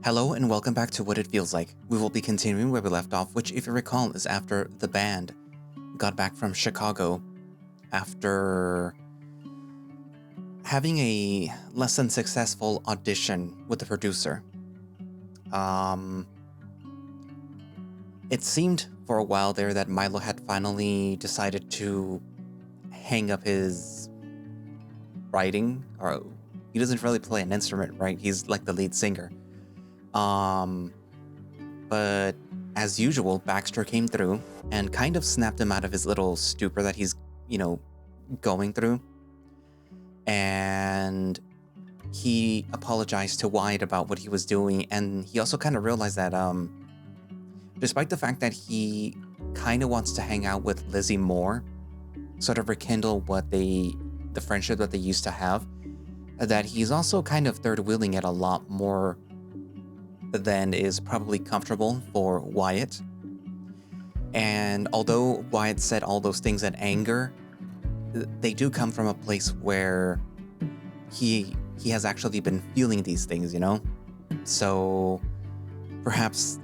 Hello and welcome back to What It Feels Like. We will be continuing where we left off, which, if you recall, is after the band got back from Chicago after having a less than successful audition with the producer. It seemed for a while there that Mylo had finally decided to hang up his writing, or he doesn't really play an instrument, right? He's like the lead singer. But as usual, Baxter came through and kind of snapped him out of his little stupor that he's, going through. And he apologized to Wyatt about what he was doing, and he also kind of realized that, despite the fact that he kind of wants to hang out with Lizzie more, sort of rekindle the friendship that they used to have, that he's also kind of third-wheeling it a lot more than is probably comfortable for Wyatt. And although Wyatt said all those things in anger, they do come from a place where he has actually been feeling these things, So perhaps,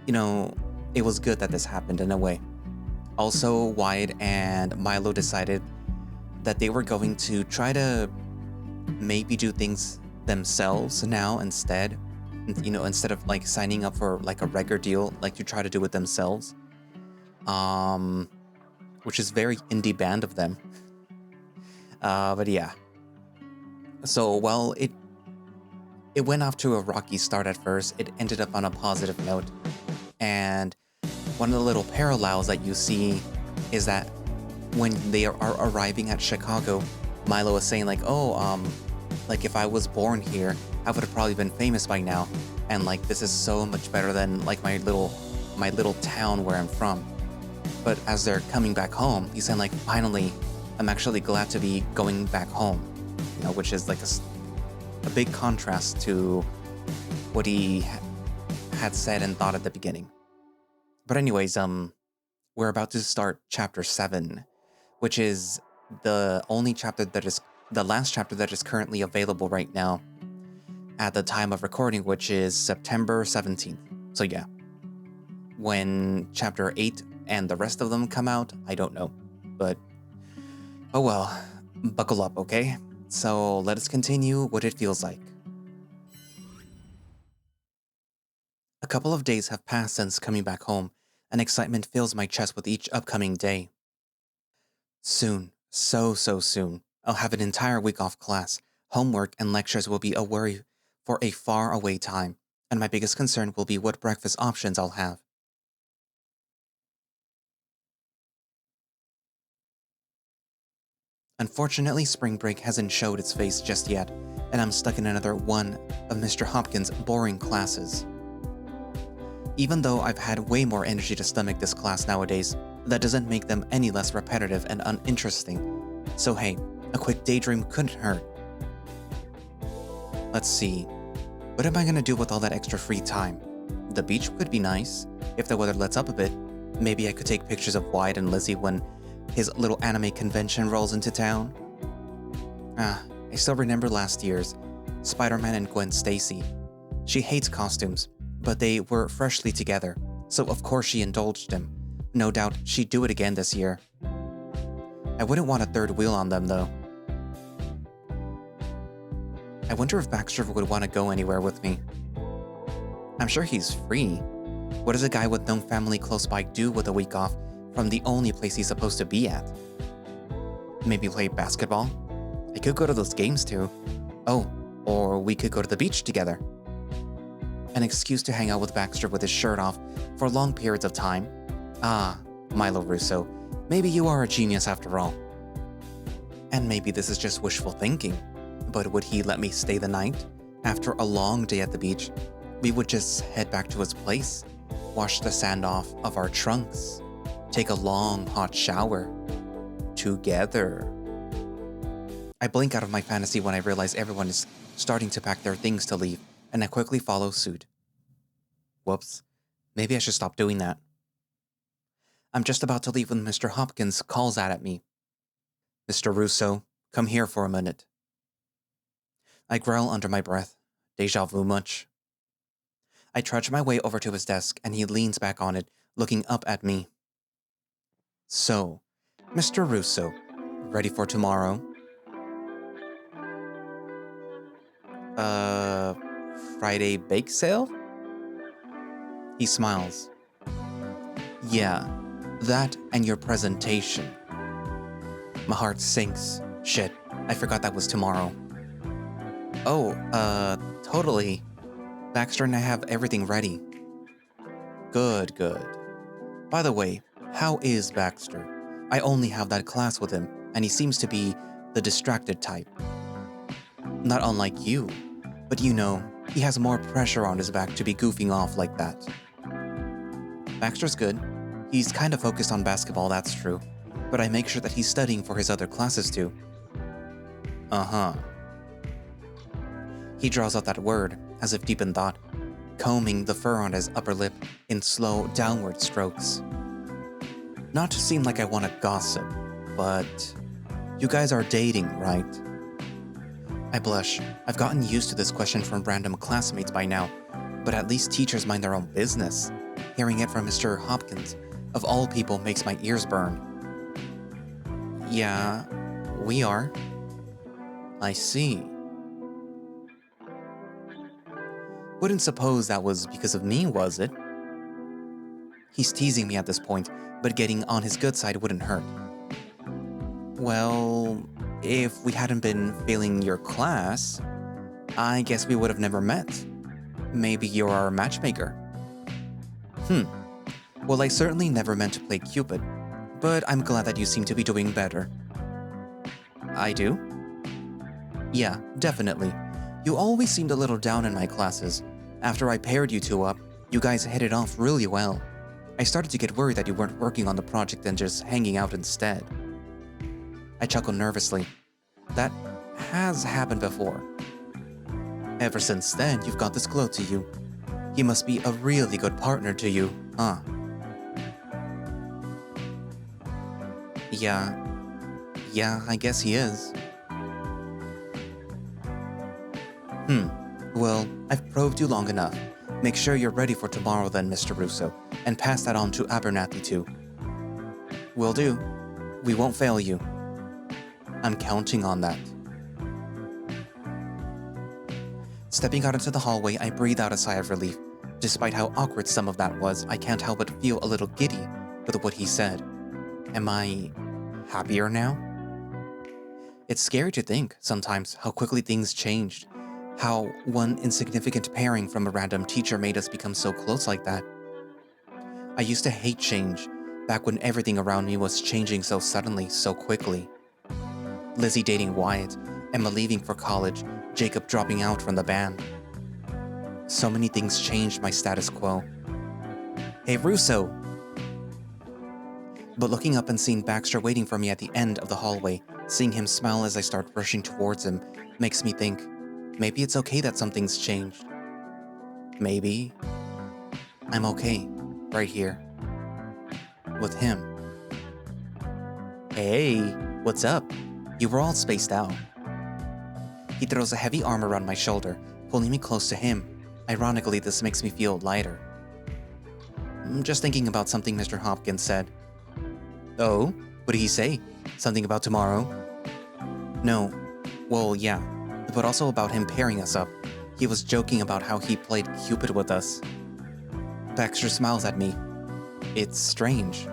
it was good that this happened in a way. Also, Wyatt and Mylo decided that they were going to try to maybe do things themselves now instead, instead of like signing up for like a record deal, like to try to do it themselves, which is very indie band of them. But yeah, so while it went off to a rocky start at first, it ended up on a positive note. And one of the little parallels that you see is that when they are arriving at Chicago, Mylo is saying like, like if I was born here, I would have probably been famous by now. And like, this is so much better than like my little town where I'm from. But as they're coming back home, he's saying like, finally, I'm actually glad to be going back home, which is like a big contrast to what he had said and thought at the beginning. But anyways, we're about to start chapter 7, which is the last chapter that is currently available right now at the time of recording, which is September 17th. So yeah, when chapter 8 and the rest of them come out, I don't know. But, oh well, buckle up, okay? So let us continue What It Feels Like. A couple of days have passed since coming back home, and excitement fills my chest with each upcoming day. Soon, so soon, I'll have an entire week off class. Homework and lectures will be a worry for a far away time, and my biggest concern will be what breakfast options I'll have. Unfortunately, spring break hasn't showed its face just yet, and I'm stuck in another one of Mr. Hopkins' boring classes. Even though I've had way more energy to stomach this class nowadays, that doesn't make them any less repetitive and uninteresting. So hey, a quick daydream couldn't hurt. Let's see, what am I gonna do with all that extra free time? The beach could be nice, if the weather lets up a bit. Maybe I could take pictures of Wyatt and Lizzie when his little anime convention rolls into town. I still remember last year's Spider-Man and Gwen Stacy. She hates costumes, but they were freshly together, so of course she indulged him. No doubt she'd do it again this year. I wouldn't want a third wheel on them though. I wonder if Baxter would want to go anywhere with me. I'm sure he's free. What does a guy with no family close by do with a week off from the only place he's supposed to be at? Maybe play basketball? I could go to those games too. Oh, or we could go to the beach together. An excuse to hang out with Baxter with his shirt off for long periods of time. Ah, Mylo Russo, maybe you are a genius after all. And maybe this is just wishful thinking, but would he let me stay the night? After a long day at the beach, we would just head back to his place, wash the sand off of our trunks, take a long hot shower. Together. I blink out of my fantasy when I realize everyone is starting to pack their things to leave, and I quickly follow suit. Whoops, maybe I should stop doing that. I'm just about to leave when Mr. Hopkins calls out at me. Mr. Russo, come here for a minute. I growl under my breath. Deja vu much? I trudge my way over to his desk and he leans back on it, looking up at me. So, Mr. Russo, ready for tomorrow? Friday bake sale? He smiles. Yeah, that and your presentation. My heart sinks. Shit, I forgot that was tomorrow. Oh, totally. Baxter and I have everything ready. Good. By the way, how is Baxter? I only have that class with him, and he seems to be the distracted type. Not unlike you, but you know, he has more pressure on his back to be goofing off like that. Baxter's good. He's kind of focused on basketball, that's true, but I make sure that he's studying for his other classes too. Uh-huh. He draws out that word, as if deep in thought, combing the fur on his upper lip in slow downward strokes. Not to seem like I want to gossip, but you guys are dating, right? I blush. I've gotten used to this question from random classmates by now, but at least teachers mind their own business. Hearing it from Mr. Hopkins, of all people, makes my ears burn. Yeah, we are. I see. Wouldn't suppose that was because of me, was it? He's teasing me at this point, but getting on his good side wouldn't hurt. Well, if we hadn't been failing your class, I guess we would have never met. Maybe you're our matchmaker. Well, I certainly never meant to play Cupid, but I'm glad that you seem to be doing better. I do? Yeah, definitely. You always seemed a little down in my classes. After I paired you two up, you guys hit it off really well. I started to get worried that you weren't working on the project and just hanging out instead. I chuckle nervously. That has happened before. Ever since then, you've got this glow to you. He must be a really good partner to you, huh? Yeah, I guess he is. Well, I've probed you long enough. Make sure you're ready for tomorrow then, Mr. Russo, and pass that on to Abernathy too. Will do. We won't fail you. I'm counting on that. Stepping out into the hallway, I breathe out a sigh of relief. Despite how awkward some of that was, I can't help but feel a little giddy with what he said. Am I happier now? It's scary to think, sometimes, how quickly things changed. How one insignificant pairing from a random teacher made us become so close like that. I used to hate change, back when everything around me was changing so suddenly, so quickly. Lizzie dating Wyatt, Emma leaving for college, Jacob dropping out from the band. So many things changed my status quo. Hey, Russo! But looking up and seeing Baxter waiting for me at the end of the hallway, seeing him smile as I start rushing towards him, makes me think, maybe it's okay that something's changed. Maybe I'm okay, right here, with him. Hey, what's up? You were all spaced out. He throws a heavy arm around my shoulder, pulling me close to him. Ironically, this makes me feel lighter. I'm just thinking about something Mr. Hopkins said. Oh? What did he say? Something about tomorrow? No. Well, yeah. But also about him pairing us up. He was joking about how he played Cupid with us. Baxter smiles at me. It's strange.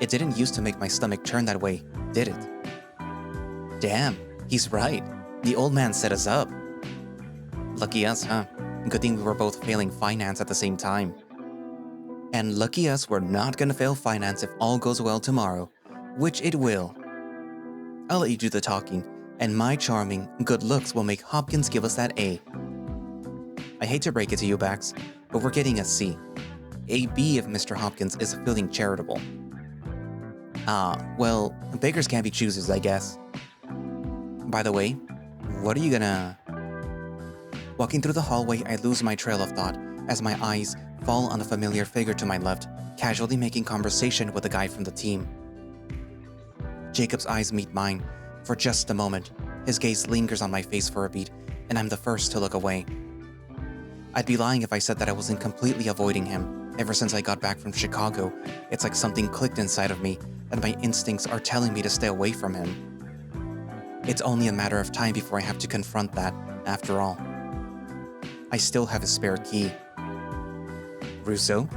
It didn't used to make my stomach turn that way, did it? Damn, he's right. The old man set us up. Lucky us, huh? Good thing we were both failing finance at the same time. And lucky us we're not gonna fail finance if all goes well tomorrow, which it will. I'll let you do the talking, and my charming good looks will make Hopkins give us that A. I hate to break it to you, Bax, but we're getting a C. A B if Mr. Hopkins is feeling charitable. Well, beggars can't be choosers, I guess. By the way, what are you gonna... Walking through the hallway, I lose my trail of thought as my eyes fall on the familiar figure to my left, casually making conversation with the guy from the team. Jacob's eyes meet mine. For just a moment, his gaze lingers on my face for a beat, and I'm the first to look away. I'd be lying if I said that I wasn't completely avoiding him. Ever since I got back from Chicago, it's like something clicked inside of me, and my instincts are telling me to stay away from him. It's only a matter of time before I have to confront that, after all. I still have his spare key. Russo?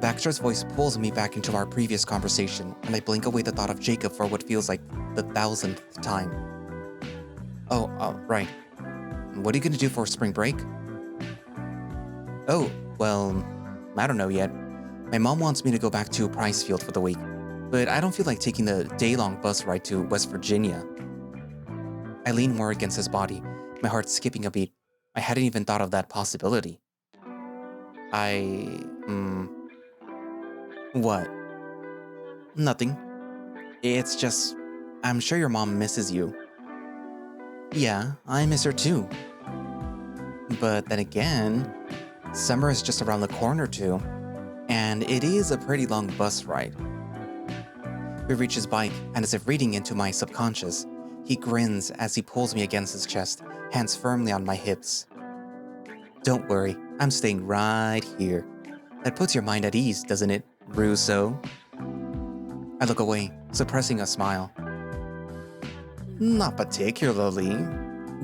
Baxter's voice pulls me back into our previous conversation, and I blink away the thought of Jacob for what feels like the 1000th time. Oh, right. What are you gonna do for spring break? Oh, well, I don't know yet. My mom wants me to go back to Pricefield for the week, but I don't feel like taking the day-long bus ride to West Virginia. I lean more against his body, my heart skipping a beat. I hadn't even thought of that possibility. What? Nothing. It's just, I'm sure your mom misses you. Yeah, I miss her too. But then again, summer is just around the corner too, and it is a pretty long bus ride. We reach his bike, and as if reading into my subconscious, he grins as he pulls me against his chest, hands firmly on my hips. Don't worry, I'm staying right here. That puts your mind at ease, doesn't it, Russo? I look away, suppressing a smile. Not particularly.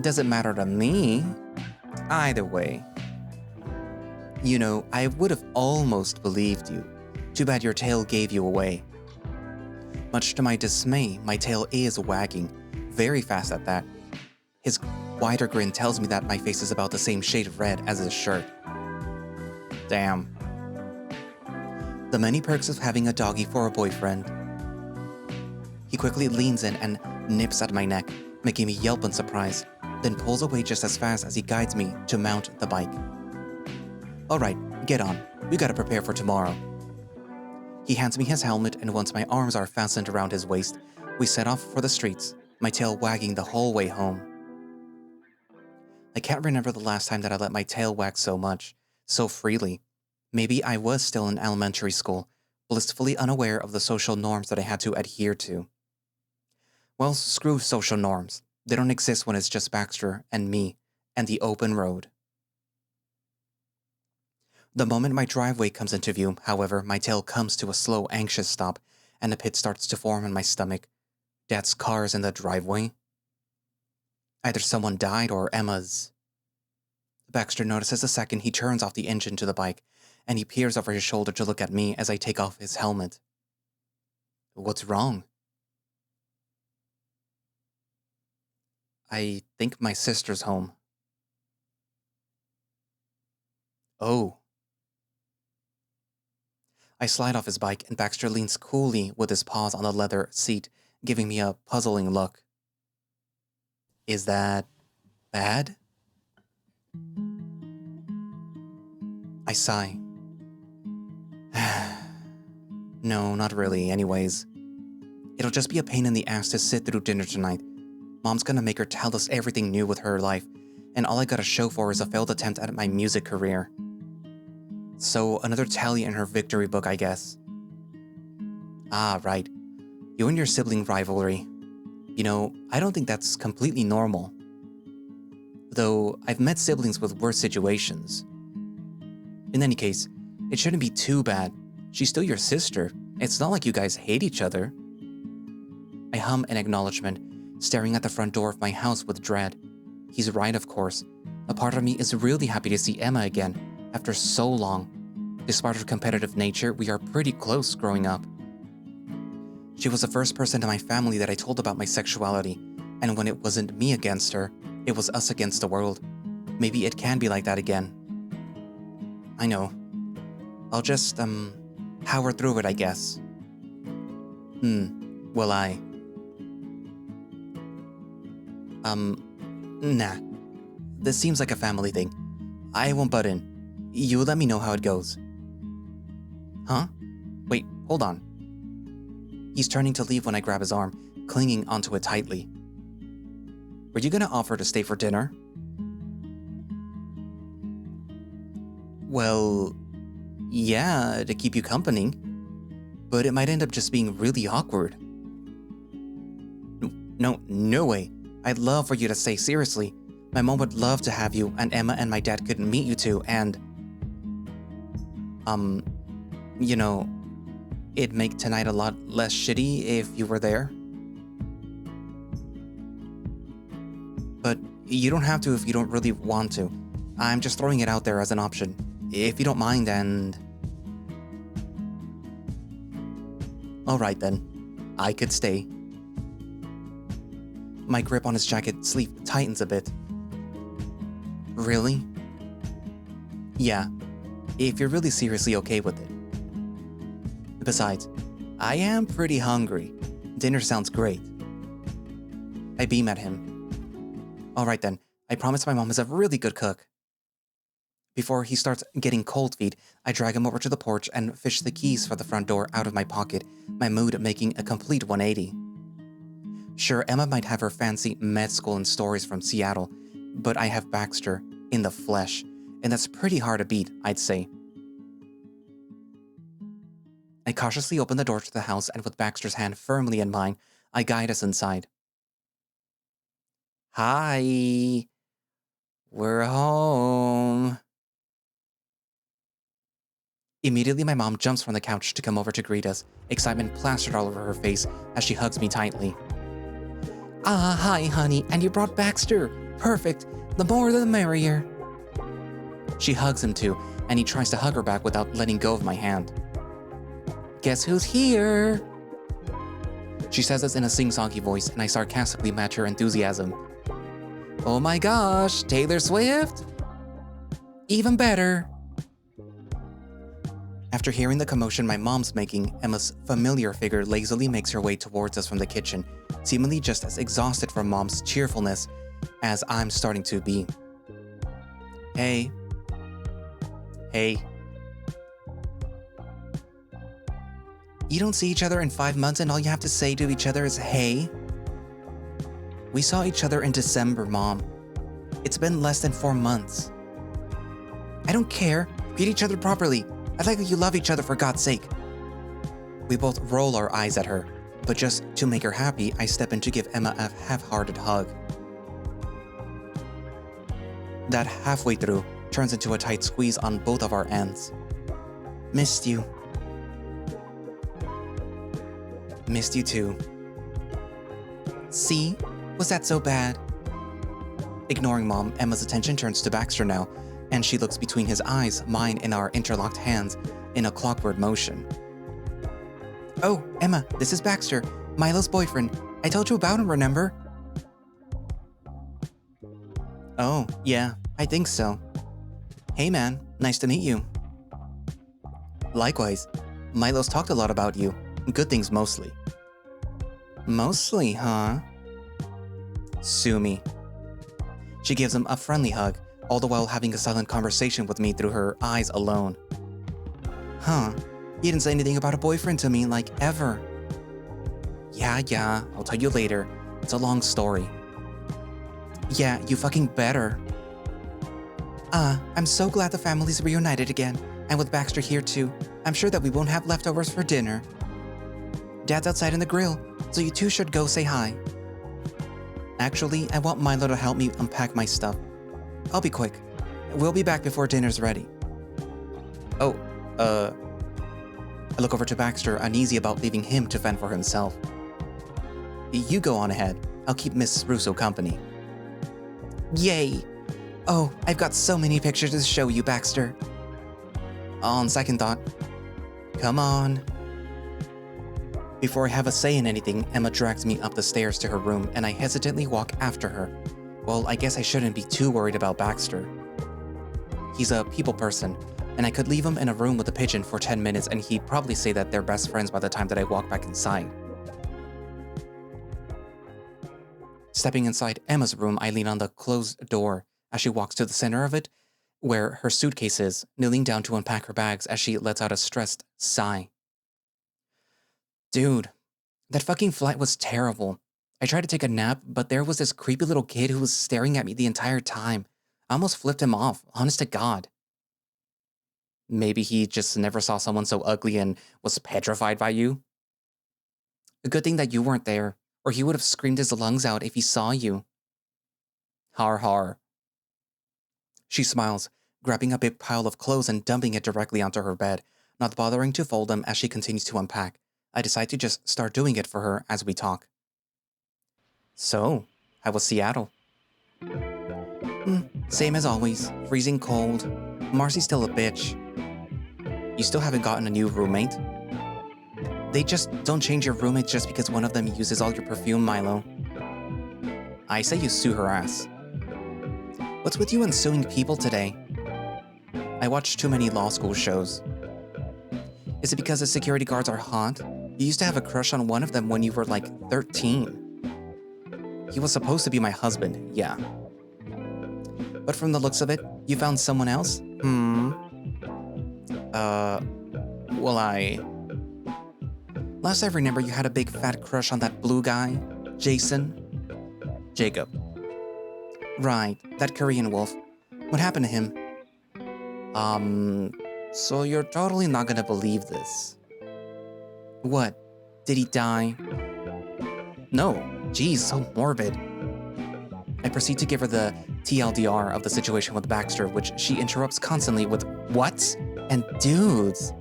Doesn't matter to me. Either way. You know, I would have almost believed you. Too bad your tail gave you away. Much to my dismay, my tail is wagging, very fast at that. His wider grin tells me that my face is about the same shade of red as his shirt. Damn. The many perks of having a doggy for a boyfriend. He quickly leans in and nips at my neck, making me yelp in surprise, then pulls away just as fast as he guides me to mount the bike. Alright, get on. We gotta prepare for tomorrow. He hands me his helmet, and once my arms are fastened around his waist, we set off for the streets, my tail wagging the whole way home. I can't remember the last time that I let my tail wag so much, so freely. Maybe I was still in elementary school, blissfully unaware of the social norms that I had to adhere to. Well, screw social norms. They don't exist when it's just Baxter and me and the open road. The moment my driveway comes into view, however, my tail comes to a slow, anxious stop, and a pit starts to form in my stomach. Dad's car's in the driveway. Either someone died or Emma's. Baxter notices the second he turns off the engine to the bike, and he peers over his shoulder to look at me as I take off his helmet. What's wrong? I think my sister's home. Oh. I slide off his bike, and Baxter leans coolly with his paws on the leather seat, giving me a puzzling look. Is that bad? I sigh. No, not really, anyways. It'll just be a pain in the ass to sit through dinner tonight. Mom's gonna make her tell us everything new with her life, and all I gotta show for is a failed attempt at my music career. So, another tally in her victory book, I guess. Ah, right. You and your sibling rivalry. You know, I don't think that's completely normal. Though, I've met siblings with worse situations. In any case, it shouldn't be too bad. She's still your sister. It's not like you guys hate each other. I hum in acknowledgement, staring at the front door of my house with dread. He's right, of course. A part of me is really happy to see Emma again, after so long. Despite her competitive nature, we are pretty close growing up. She was the first person in my family that I told about my sexuality, and when it wasn't me against her, it was us against the world. Maybe it can be like that again. I know. I'll just, power through it, I guess. Will I? Nah. This seems like a family thing. I won't butt in. You let me know how it goes. Huh? Wait, hold on. He's turning to leave when I grab his arm, clinging onto it tightly. Were you gonna offer to stay for dinner? Well, yeah, to keep you company. But it might end up just being really awkward. No way. I'd love for you to stay, seriously. My mom would love to have you, and Emma and my dad couldn't meet you two, and... you know, it'd make tonight a lot less shitty if you were there. But you don't have to if you don't really want to. I'm just throwing it out there as an option. If you don't mind, and... Alright then, I could stay. My grip on his jacket sleeve tightens a bit. Really? Yeah, if you're really seriously okay with it. Besides, I am pretty hungry. Dinner sounds great. I beam at him. Alright then, I promise my mom is a really good cook. Before he starts getting cold feet, I drag him over to the porch and fish the keys for the front door out of my pocket, my mood making a complete 180. Sure, Emma might have her fancy med school and stories from Seattle, but I have Baxter in the flesh, and that's pretty hard to beat, I'd say. I cautiously open the door to the house, and with Baxter's hand firmly in mine, I guide us inside. Hi. We're home. Immediately, my mom jumps from the couch to come over to greet us, excitement plastered all over her face as she hugs me tightly. Ah, hi, honey, and you brought Baxter. Perfect. The more the merrier. She hugs him too, and he tries to hug her back without letting go of my hand. Guess who's here? She says this in a sing-songy voice, and I sarcastically match her enthusiasm. Oh my gosh, Taylor Swift? Even better. After hearing the commotion my mom's making, Emma's familiar figure lazily makes her way towards us from the kitchen, seemingly just as exhausted from mom's cheerfulness as I'm starting to be. Hey. Hey. You don't see each other in 5 months and all you have to say to each other is hey? We saw each other in December, Mom. It's been less than 4 months. I don't care. Greet each other properly. I'd like you love each other for God's sake. We both roll our eyes at her, but just to make her happy, I step in to give Emma a half-hearted hug. That halfway through turns into a tight squeeze on both of our ends. Missed you. Missed you too. See? Was that so bad? Ignoring Mom, Emma's attention turns to Baxter now, and she looks between his eyes, mine, and our interlocked hands in a clockwork motion. Oh, Emma, this is Baxter, Mylo's boyfriend. I told you about him, remember? Oh, yeah, I think so. Hey man, nice to meet you. Likewise, Mylo's talked a lot about you. Good things mostly. Mostly, huh? Sue me. She gives him a friendly hug, all the while having a silent conversation with me through her eyes alone. Huh, he didn't say anything about a boyfriend to me, like, ever. Yeah, I'll tell you later. It's a long story. Yeah, you fucking better. I'm so glad the family's reunited again, and with Baxter here too. I'm sure that we won't have leftovers for dinner. Dad's outside in the grill, so you two should go say hi. Actually, I want Mylo to help me unpack my stuff. I'll be quick. We'll be back before dinner's ready. Oh, I look over to Baxter, uneasy about leaving him to fend for himself. You go on ahead. I'll keep Miss Russo company. Yay! Oh, I've got so many pictures to show you, Baxter. On second thought, come on. Before I have a say in anything, Emma drags me up the stairs to her room, and I hesitantly walk after her. Well, I guess I shouldn't be too worried about Baxter. He's a people person, and I could leave him in a room with a pigeon for 10 minutes and he'd probably say that they're best friends by the time that I walk back inside. Stepping inside Emma's room, I lean on the closed door as she walks to the center of it, where her suitcase is, kneeling down to unpack her bags as she lets out a stressed sigh. Dude, that fucking flight was terrible. I tried to take a nap, but there was this creepy little kid who was staring at me the entire time. I almost flipped him off, honest to God. Maybe he just never saw someone so ugly and was petrified by you? A good thing that you weren't there, or he would have screamed his lungs out if he saw you. Har har. She smiles, grabbing a big pile of clothes and dumping it directly onto her bed, not bothering to fold them as she continues to unpack. I decide to just start doing it for her as we talk. So, how was Seattle? Same as always, freezing cold. Marcy's still a bitch. You still haven't gotten a new roommate? They just don't change your roommates just because one of them uses all your perfume, Mylo. I say you sue her ass. What's with you and suing people today? I watched too many law school shows. Is it because the security guards are hot? You used to have a crush on one of them when you were like 13. He was supposed to be my husband, yeah. But from the looks of it, you found someone else? Well, Last I remember, you had a big fat crush on that blue guy, Jason. Jacob. Right, that Korean wolf. What happened to him? So you're totally not gonna believe this. What? Did he die? No, geez, so morbid. I proceed to give her the TLDR of the situation with Baxter, which she interrupts constantly with "what?" and "dudes."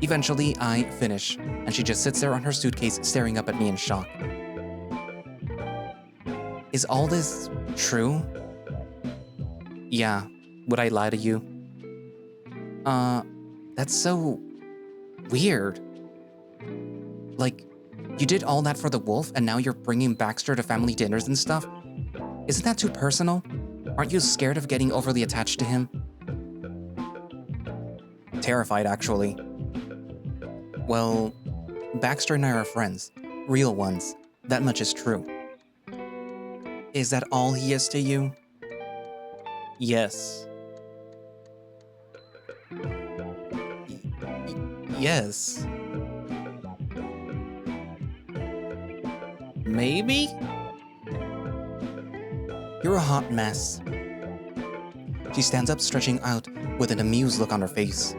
Eventually, I finish, and she just sits there on her suitcase staring up at me in shock. Is all this true? Yeah, would I lie to you? That's so weird. Like, you did all that for the wolf, and now you're bringing Baxter to family dinners and stuff? Isn't that too personal? Aren't you scared of getting overly attached to him? Terrified, actually. Well, Baxter and I are friends. Real ones. That much is true. Is that all he is to you? Yes. Yes. Maybe? You're a hot mess. She stands up, stretching out with an amused look on her face.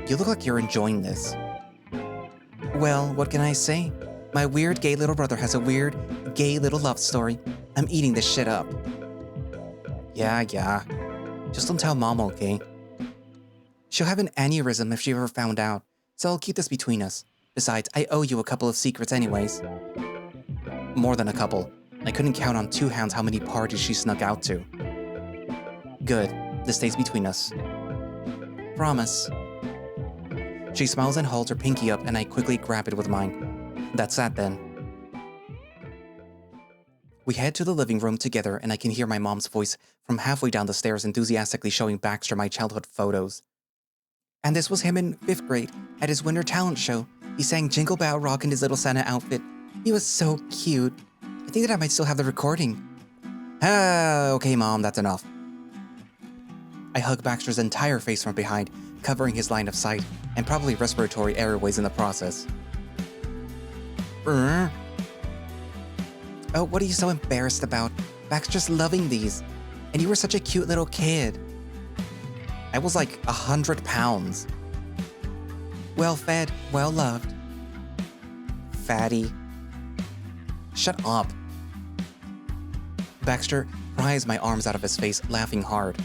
You look like you're enjoying this. Well, what can I say? My weird gay little brother has a weird gay little love story. I'm eating this shit up. Yeah. Just don't tell Mom, okay? She'll have an aneurysm if she ever found out, so I'll keep this between us. Besides, I owe you a couple of secrets anyways. More than a couple. I couldn't count on two hands how many parties she snuck out to. Good. This stays between us. Promise. She smiles and holds her pinky up, and I quickly grab it with mine. That's that then. We head to the living room together, and I can hear my mom's voice from halfway down the stairs enthusiastically showing Baxter my childhood photos. And this was him in 5th grade at his winter talent show. He sang Jingle Bell Rock in his little Santa outfit. He was so cute. I think that I might still have the recording. Okay, Mom, that's enough. I hug Baxter's entire face from behind, covering his line of sight, and probably respiratory airways in the process. Oh, what are you so embarrassed about? Baxter's loving these. And you were such a cute little kid. I was like 100 pounds. Well fed, well loved. Fatty. Shut up. Baxter pries my arms out of his face, laughing hard.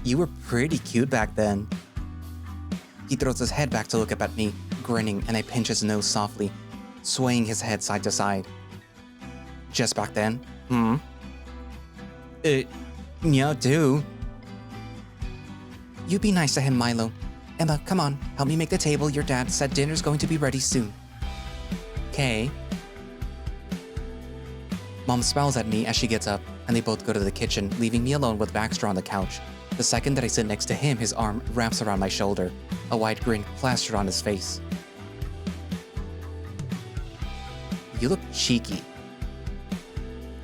You were pretty cute back then. He throws his head back to look up at me, grinning, and I pinch his nose softly, swaying his head side to side. Just back then? Yeah, dude. You be nice to him, Mylo. Emma, come on, help me make the table. Your dad said dinner's going to be ready soon. Okay. Mom smiles at me as she gets up, and they both go to the kitchen, leaving me alone with Baxter on the couch. The second that I sit next to him, his arm wraps around my shoulder, a wide grin plastered on his face. You look cheeky.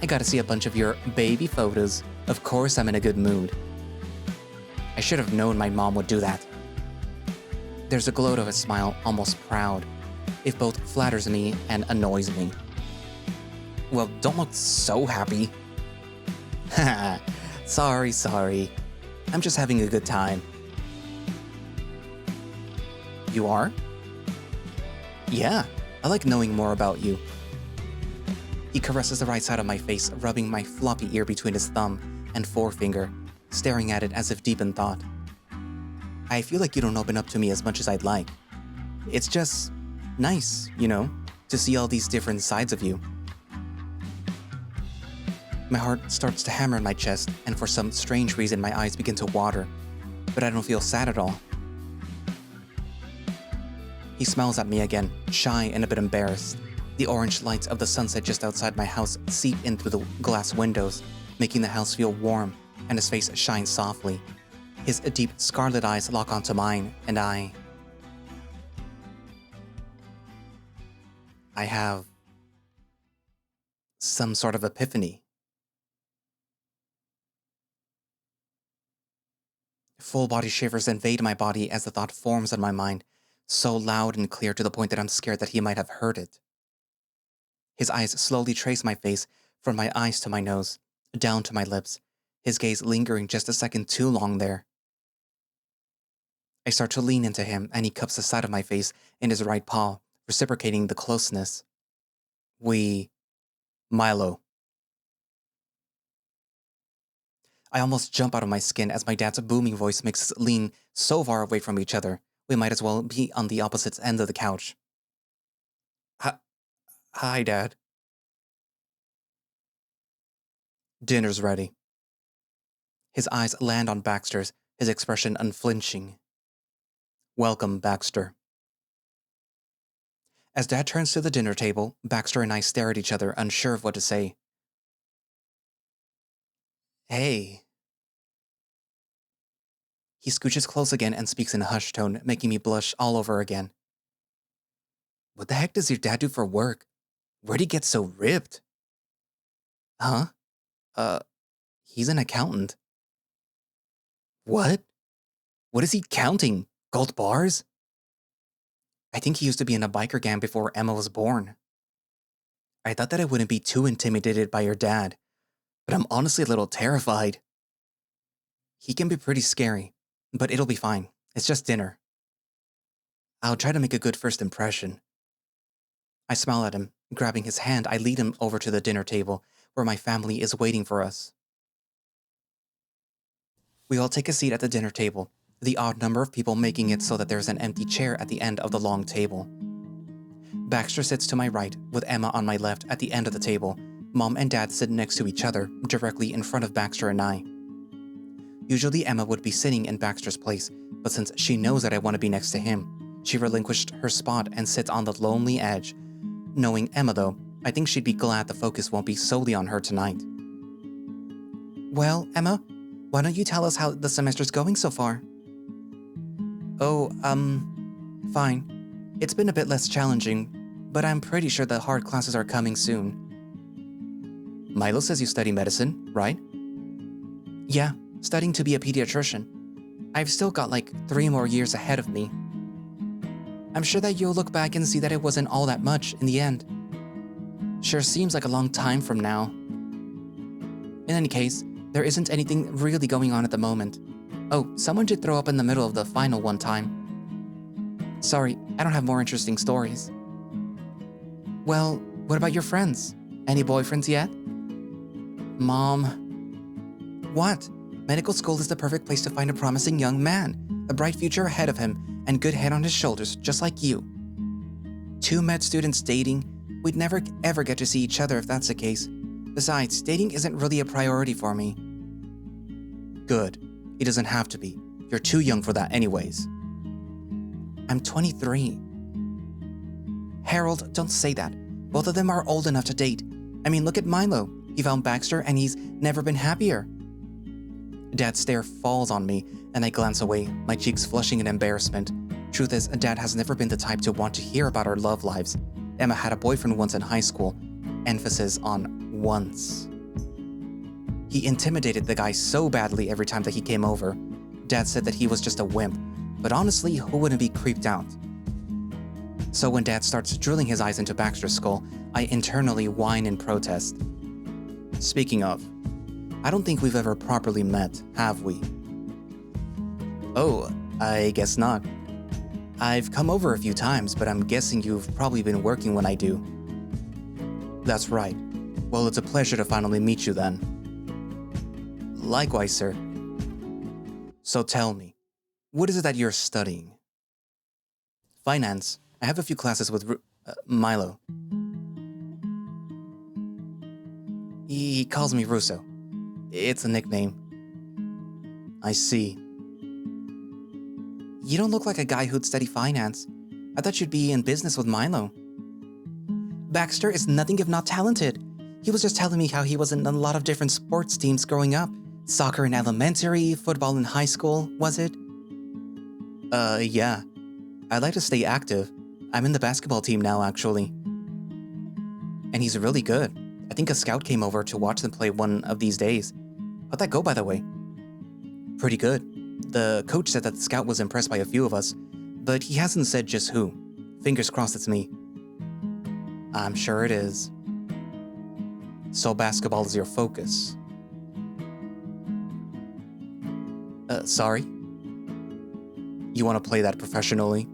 I gotta see a bunch of your baby photos. Of course I'm in a good mood. I should have known my mom would do that. There's a glow to his smile, almost proud. It both flatters me and annoys me. Well, don't look so happy. Haha, sorry. I'm just having a good time. You are? Yeah, I like knowing more about you. He caresses the right side of my face, rubbing my floppy ear between his thumb and forefinger, staring at it as if deep in thought. I feel like you don't open up to me as much as I'd like. It's just nice, to see all these different sides of you. My heart starts to hammer in my chest, and for some strange reason my eyes begin to water, but I don't feel sad at all. He smiles at me again, shy and a bit embarrassed. The orange lights of the sunset just outside my house seep in through the glass windows, making the house feel warm, and his face shines softly. His deep scarlet eyes lock onto mine, and I have some sort of epiphany. Full body shivers invade my body as the thought forms in my mind, so loud and clear to the point that I'm scared that he might have heard it. His eyes slowly trace my face from my eyes to my nose, down to my lips, his gaze lingering just a second too long there. I start to lean into him, and he cups the side of my face in his right paw, reciprocating the closeness. Mylo. I almost jump out of my skin as my dad's booming voice makes us lean so far away from each other, we might as well be on the opposite end of the couch. Hi, Dad. Dinner's ready. His eyes land on Baxter's, his expression unflinching. Welcome, Baxter. As Dad turns to the dinner table, Baxter and I stare at each other, unsure of what to say. Hey. He scooches close again and speaks in a hushed tone, making me blush all over again. What the heck does your dad do for work? Where'd he get so ripped? Huh? He's an accountant. What? What is he counting? Gold bars? I think he used to be in a biker gang before Emma was born. I thought that I wouldn't be too intimidated by your dad, but I'm honestly a little terrified. He can be pretty scary, but it'll be fine. It's just dinner. I'll try to make a good first impression. I smile at him. Grabbing his hand, I lead him over to the dinner table, where my family is waiting for us. We all take a seat at the dinner table, the odd number of people making it so that there's an empty chair at the end of the long table. Baxter sits to my right, with Emma on my left at the end of the table. Mom and Dad sit next to each other, directly in front of Baxter and I. Usually Emma would be sitting in Baxter's place, but since she knows that I want to be next to him, she relinquished her spot and sits on the lonely edge. Knowing Emma, though, I think she'd be glad the focus won't be solely on her tonight. Well, Emma, why don't you tell us how the semester's going so far? Oh, fine. It's been a bit less challenging, but I'm pretty sure the hard classes are coming soon. Mylo says you study medicine, right? Yeah, studying to be a pediatrician. I've still got like 3 more years ahead of me. I'm sure that you'll look back and see that it wasn't all that much in the end. Sure seems like a long time from now. In any case, there isn't anything really going on at the moment. Oh, someone did throw up in the middle of the final one time. Sorry, I don't have more interesting stories. Well, what about your friends? Any boyfriends yet? Mom. What? Medical school is the perfect place to find a promising young man, a bright future ahead of him, and good head on his shoulders, just like you. 2 med students dating? We'd never ever get to see each other if that's the case. Besides, dating isn't really a priority for me. Good. It doesn't have to be. You're too young for that anyways. I'm 23. Harold, don't say that. Both of them are old enough to date. I mean, look at Mylo. He found Baxter and he's never been happier. Dad's stare falls on me, and I glance away, my cheeks flushing in embarrassment. Truth is, Dad has never been the type to want to hear about our love lives. Emma had a boyfriend once in high school. Emphasis on once. He intimidated the guy so badly every time that he came over. Dad said that he was just a wimp, but honestly, who wouldn't be creeped out? So when Dad starts drilling his eyes into Baxter's skull, I internally whine in protest. Speaking of, I don't think we've ever properly met, have we? Oh, I guess not. I've come over a few times, but I'm guessing you've probably been working when I do. That's right. Well, it's a pleasure to finally meet you then. Likewise, sir. So tell me, what is it that you're studying? Finance. I have a few classes with Mylo. He calls me Russo. It's a nickname. I see. You don't look like a guy who'd study finance. I thought you'd be in business with Mylo. Baxter is nothing if not talented. He was just telling me how he was in a lot of different sports teams growing up. Soccer in elementary, football in high school, was it? Yeah. I'd like to stay active. I'm in the basketball team now, actually. And he's really good. I think a scout came over to watch them play one of these days. How'd that go, by the way? Pretty good. The coach said that the scout was impressed by a few of us, but he hasn't said just who. Fingers crossed it's me. I'm sure it is. So basketball is your focus. Sorry? You want to play that professionally?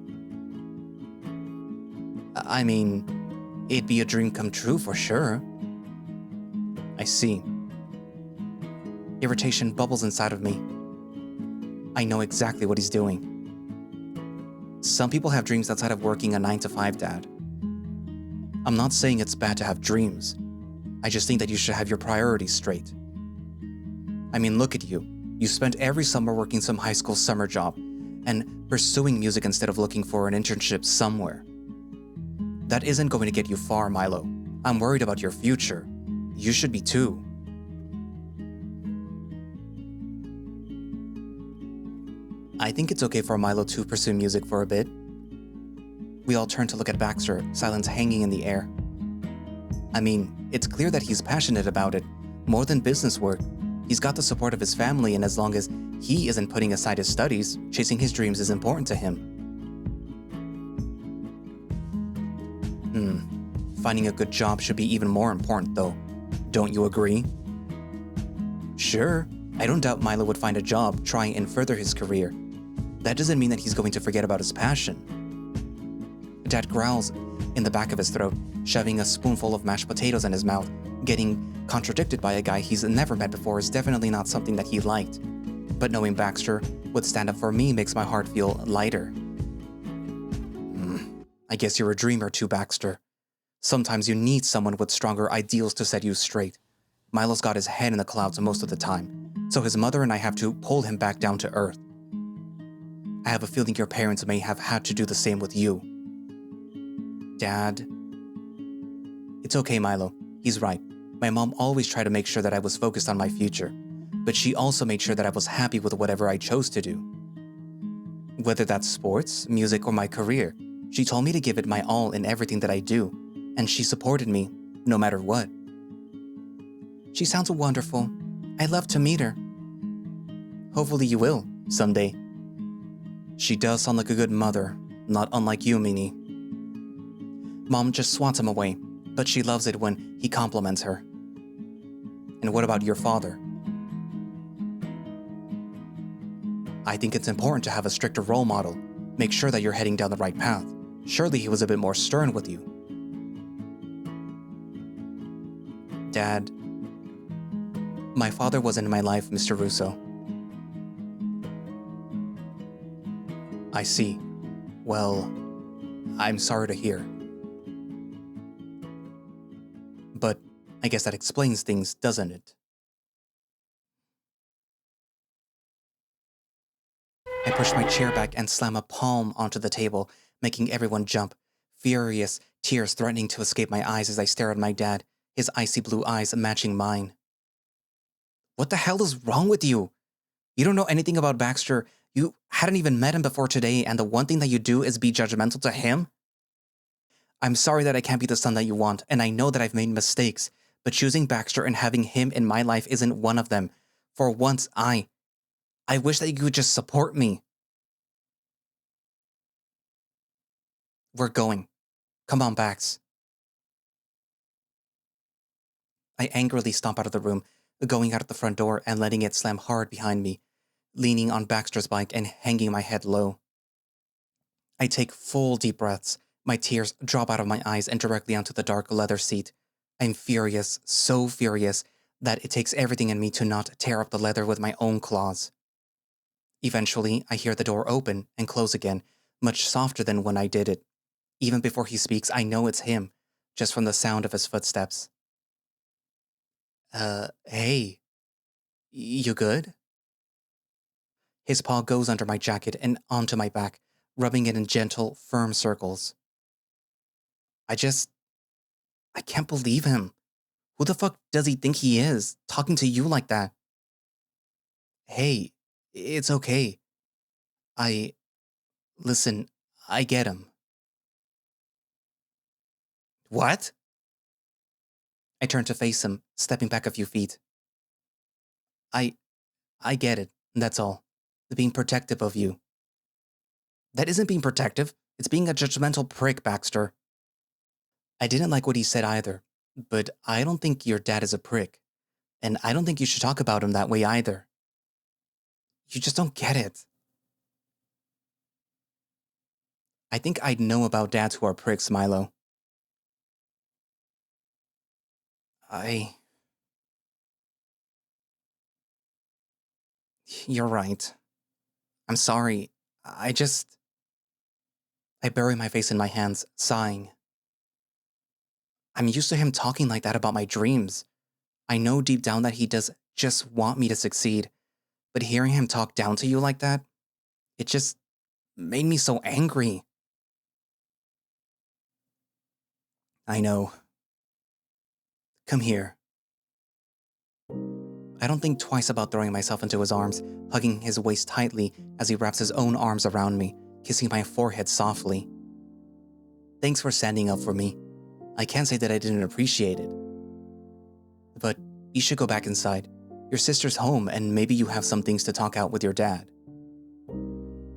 I mean, it'd be a dream come true for sure. I see. Irritation bubbles inside of me. I know exactly what he's doing. Some people have dreams outside of working a 9-to-5, Dad. I'm not saying it's bad to have dreams. I just think that you should have your priorities straight. I mean, look at you. You spent every summer working some high school summer job and pursuing music instead of looking for an internship somewhere. That isn't going to get you far, Mylo. I'm worried about your future. You should be too. I think it's okay for Mylo to pursue music for a bit. We all turn to look at Baxter, silence hanging in the air. I mean, it's clear that he's passionate about it, more than business work. He's got the support of his family, and as long as he isn't putting aside his studies, chasing his dreams is important to him. Finding a good job should be even more important, though. Don't you agree? Sure, I don't doubt Mylo would find a job, try and further his career. That doesn't mean that he's going to forget about his passion. Dad growls in the back of his throat, shoving a spoonful of mashed potatoes in his mouth. Getting contradicted by a guy he's never met before is definitely not something that he liked. But knowing Baxter would stand up for me makes my heart feel lighter. I guess you're a dreamer too, Baxter. Sometimes you need someone with stronger ideals to set you straight. Mylo's got his head in the clouds most of the time, so his mother and I have to pull him back down to earth. I have a feeling your parents may have had to do the same with you. Dad? It's okay, Mylo. He's right. My mom always tried to make sure that I was focused on my future, but she also made sure that I was happy with whatever I chose to do. Whether that's sports, music, or my career, she told me to give it my all in everything that I do, and she supported me, no matter what. She sounds wonderful. I'd love to meet her. Hopefully you will, someday. She does sound like a good mother, not unlike you, Minnie. Mom just swats him away, but she loves it when he compliments her. And what about your father? I think it's important to have a stricter role model. Make sure that you're heading down the right path. Surely he was a bit more stern with you. Dad, my father wasn't in my life, Mr. Russo. I see. Well, I'm sorry to hear. But I guess that explains things, doesn't it? I push my chair back and slam a palm onto the table, making everyone jump. Furious, tears threatening to escape my eyes as I stare at my dad, his icy blue eyes matching mine. What the hell is wrong with you? You don't know anything about Baxter. You hadn't even met him before today, and the one thing that you do is be judgmental to him? I'm sorry that I can't be the son that you want, and I know that I've made mistakes, but choosing Baxter and having him in my life isn't one of them. For once, I wish that you could just support me. We're going. Come on, Bax. I angrily stomp out of the room, going out of the front door and letting it slam hard behind me, leaning on Baxter's bike and hanging my head low. I take full deep breaths. My tears drop out of my eyes and directly onto the dark leather seat. I'm furious, so furious, that it takes everything in me to not tear up the leather with my own claws. Eventually, I hear the door open and close again, much softer than when I did it. Even before he speaks, I know it's him, just from the sound of his footsteps. Hey, you good? His paw goes under my jacket and onto my back, rubbing it in gentle, firm circles. I can't believe him. Who the fuck does he think he is, talking to you like that? Hey, it's okay. I, listen, I get him. What? I turn to face him, stepping back a few feet. I, I get it, that's all. Being protective of you. That isn't being protective, it's being a judgmental prick, Baxter. I didn't like what he said either, but I don't think your dad is a prick. And I don't think you should talk about him that way either. You just don't get it. I think I'd know about dads who are pricks, Mylo. You're right. I'm sorry. I bury my face in my hands, sighing. I'm used to him talking like that about my dreams. I know deep down that he does just want me to succeed, but hearing him talk down to you like that, it just made me so angry. I know. Come here. I don't think twice about throwing myself into his arms, hugging his waist tightly as he wraps his own arms around me, kissing my forehead softly. Thanks for standing up for me. I can't say that I didn't appreciate it. But you should go back inside. Your sister's home, and maybe you have some things to talk out with your dad.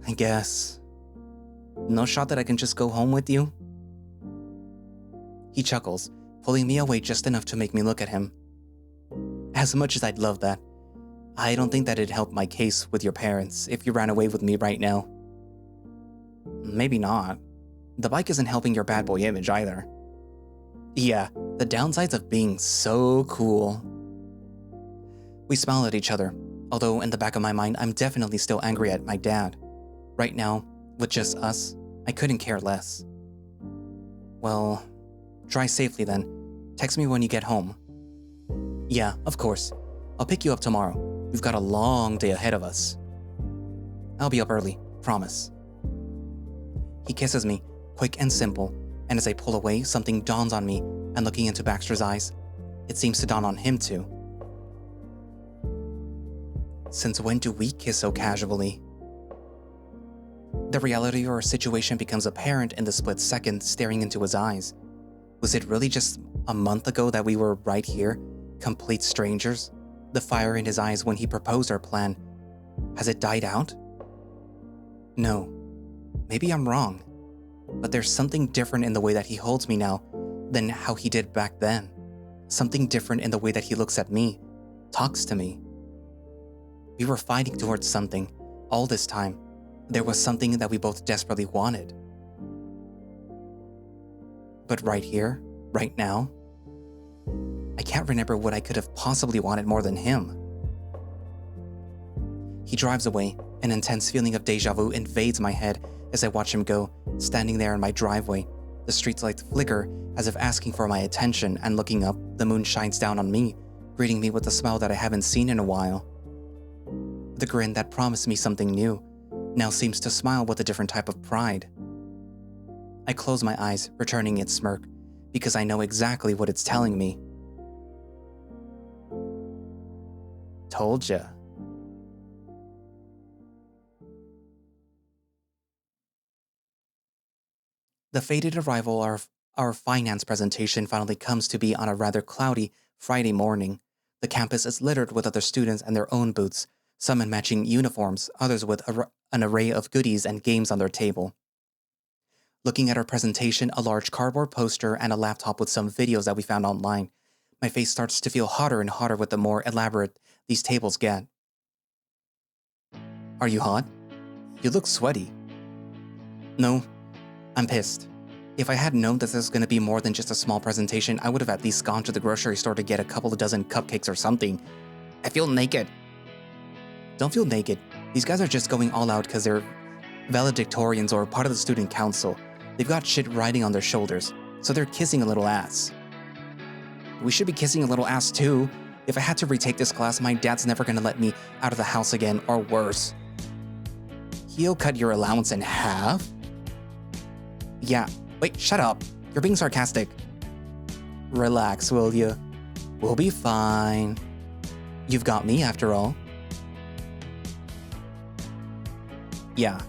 I guess. No shot that I can just go home with you? He chuckles, pulling me away just enough to make me look at him. As much as I'd love that, I don't think that it'd help my case with your parents if you ran away with me right now. Maybe not. The bike isn't helping your bad boy image either. Yeah, the downsides of being so cool. We smile at each other, although in the back of my mind, I'm definitely still angry at my dad. Right now, with just us, I couldn't care less. Well, drive safely then. Text me when you get home. Yeah, of course. I'll pick you up tomorrow. We've got a long day ahead of us. I'll be up early, promise. He kisses me, quick and simple, and as I pull away, something dawns on me, and looking into Baxter's eyes, it seems to dawn on him too. Since when do we kiss so casually? The reality of our situation becomes apparent in the split second staring into his eyes. Was it really just a month ago that we were right here, complete strangers? The fire in his eyes when he proposed our plan, has it died out? No, maybe I'm wrong, but there's something different in the way that he holds me now than how he did back then. Something different in the way that he looks at me, talks to me. We were fighting towards something all this time. There was something that we both desperately wanted. But right here, right now, I can't remember what I could have possibly wanted more than him. He drives away. An intense feeling of deja vu invades my head as I watch him go, standing there in my driveway. The streetlights flicker as if asking for my attention, and looking up, the moon shines down on me, greeting me with a smile that I haven't seen in a while. The grin that promised me something new now seems to smile with a different type of pride. I close my eyes, returning its smirk, because I know exactly what it's telling me. Told ya. The fated arrival of our finance presentation finally comes to be on a rather cloudy Friday morning. The campus is littered with other students and their own booths, some in matching uniforms, others with an array of goodies and games on their table. Looking at our presentation, a large cardboard poster, and a laptop with some videos that we found online, my face starts to feel hotter and hotter with the more elaborate these tables get. Are you hot? You look sweaty. No, I'm pissed. If I had known that this was going to be more than just a small presentation, I would have at least gone to the grocery store to get a couple of dozen cupcakes or something. I feel naked. Don't feel naked. These guys are just going all out because they're valedictorians or part of the student council. They've got shit riding on their shoulders, so they're kissing a little ass. We should be kissing a little ass too. If I had to retake this class, my dad's never gonna let me out of the house again, or worse. He'll cut your allowance in half? Yeah, wait, shut up. You're being sarcastic. Relax, will you? We'll be fine. You've got me, after all. Yeah.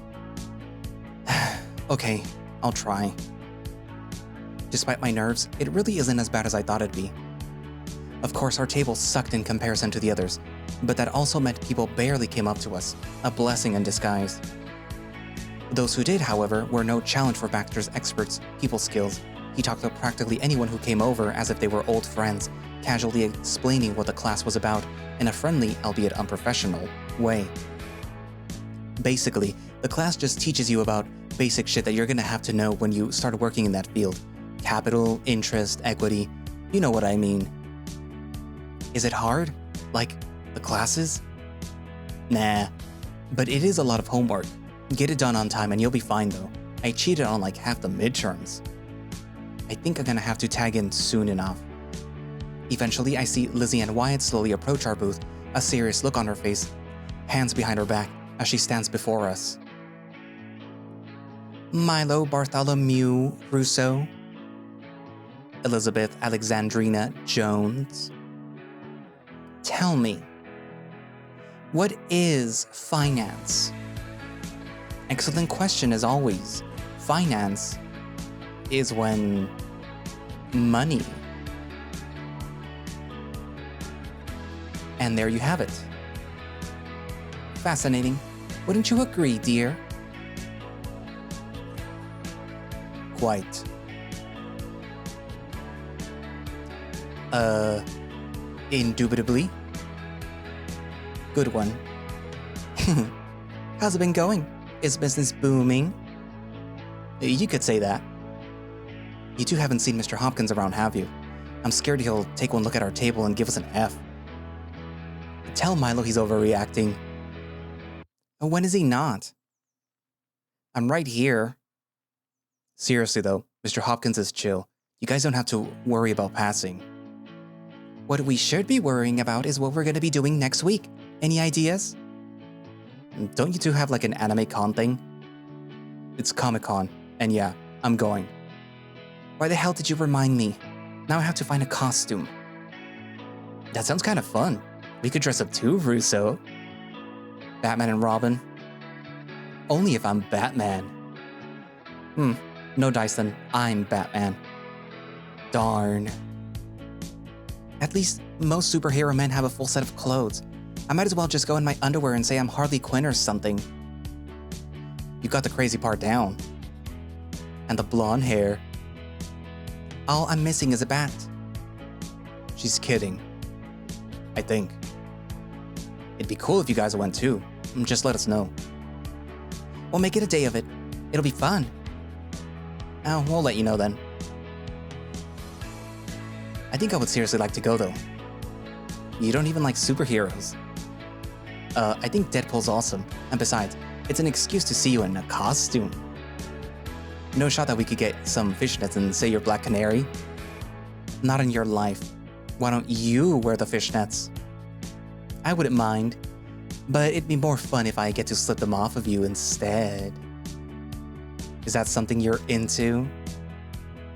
Okay, I'll try. Despite my nerves, it really isn't as bad as I thought it'd be. Of course, our table sucked in comparison to the others, but that also meant people barely came up to us, a blessing in disguise. Those who did, however, were no challenge for Baxter's experts' people skills. He talked to practically anyone who came over as if they were old friends, casually explaining what the class was about in a friendly, albeit unprofessional, way. Basically, the class just teaches you about basic shit that you're gonna have to know when you start working in that field. Capital, interest, equity, you know what I mean. Is it hard? Like, the classes? Nah, but it is a lot of homework. Get it done on time and you'll be fine though. I cheated on like half the midterms. I think I'm gonna have to tag in soon enough. Eventually, I see Lizzie and Wyatt slowly approach our booth, a serious look on her face, hands behind her back as she stands before us. Mylo Bartholomew Russo, Elizabeth Alexandrina Jones. Tell me, what is finance? Excellent question as always. Finance is when money. And there you have it. Fascinating. Wouldn't you agree, dear? Quite. Indubitably. Good one. How's it been going? Is business booming? You could say that. You two haven't seen Mr. Hopkins around, have you? I'm scared he'll take one look at our table and give us an F. Tell Mylo he's overreacting. When is he not? I'm right here. Seriously though, Mr. Hopkins is chill. You guys don't have to worry about passing. What we should be worrying about is what we're gonna be doing next week. Any ideas? Don't you two have like an anime con thing? It's Comic-Con, and yeah, I'm going. Why the hell did you remind me? Now I have to find a costume. That sounds kind of fun. We could dress up too, Russo. Batman and Robin. Only if I'm Batman. No dice then. I'm Batman. Darn. At least most superhero men have a full set of clothes. I might as well just go in my underwear and say I'm Harley Quinn or something. You got the crazy part down. And the blonde hair. All I'm missing is a bat. She's kidding. I think. It'd be cool if you guys went too. Just let us know. We'll make it a day of it. It'll be fun. Oh, we'll let you know then. I think I would seriously like to go though. You don't even like superheroes. I think Deadpool's awesome. And besides, it's an excuse to see you in a costume. No shot that we could get some fishnets and say you're Black Canary? Not in your life. Why don't you wear the fishnets? I wouldn't mind, but it'd be more fun if I get to slip them off of you instead. Is that something you're into?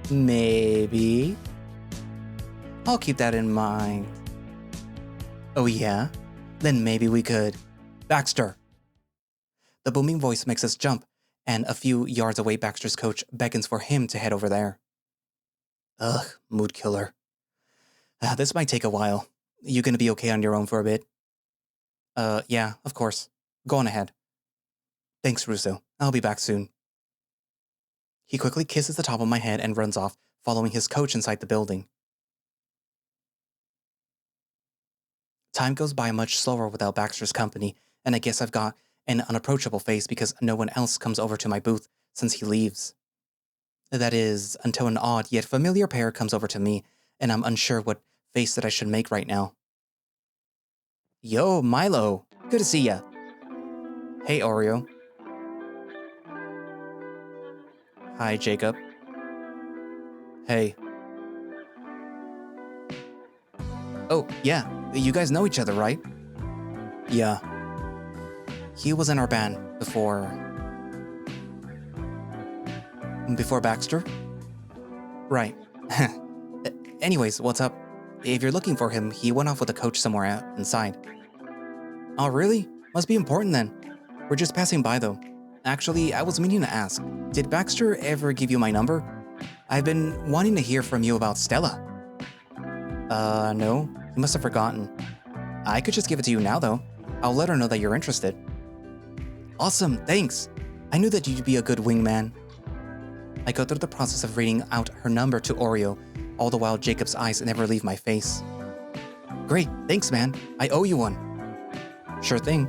Maybe. I'll keep that in mind. Oh yeah? Then maybe we could... Baxter! The booming voice makes us jump, and a few yards away Baxter's coach beckons for him to head over there. Ugh, mood killer. This might take a while. You gonna be okay on your own for a bit? Yeah, of course. Go on ahead. Thanks, Russo. I'll be back soon. He quickly kisses the top of my head and runs off, following his coach inside the building. Time goes by much slower without Baxter's company, and I guess I've got an unapproachable face because no one else comes over to my booth since he leaves. That is, until an odd yet familiar pair comes over to me, and I'm unsure what face that I should make right now. Yo, Mylo! Good to see ya. Hey, Oreo. Hi, Jacob. Hey. Oh, yeah, you guys know each other, right? Yeah. He was in our band before Baxter? Right. Anyways, what's up? If you're looking for him, he went off with a coach somewhere out inside. Oh, really? Must be important then. We're just passing by though. Actually, I was meaning to ask, did Baxter ever give you my number? I've been wanting to hear from you about Stella. No. He must have forgotten. I could just give it to you now though. I'll let her know that you're interested. Awesome, thanks. I knew that you'd be a good wingman. I go through the process of reading out her number to Oreo, all the while Jacob's eyes never leave my face. Great, thanks man. I owe you one. Sure thing.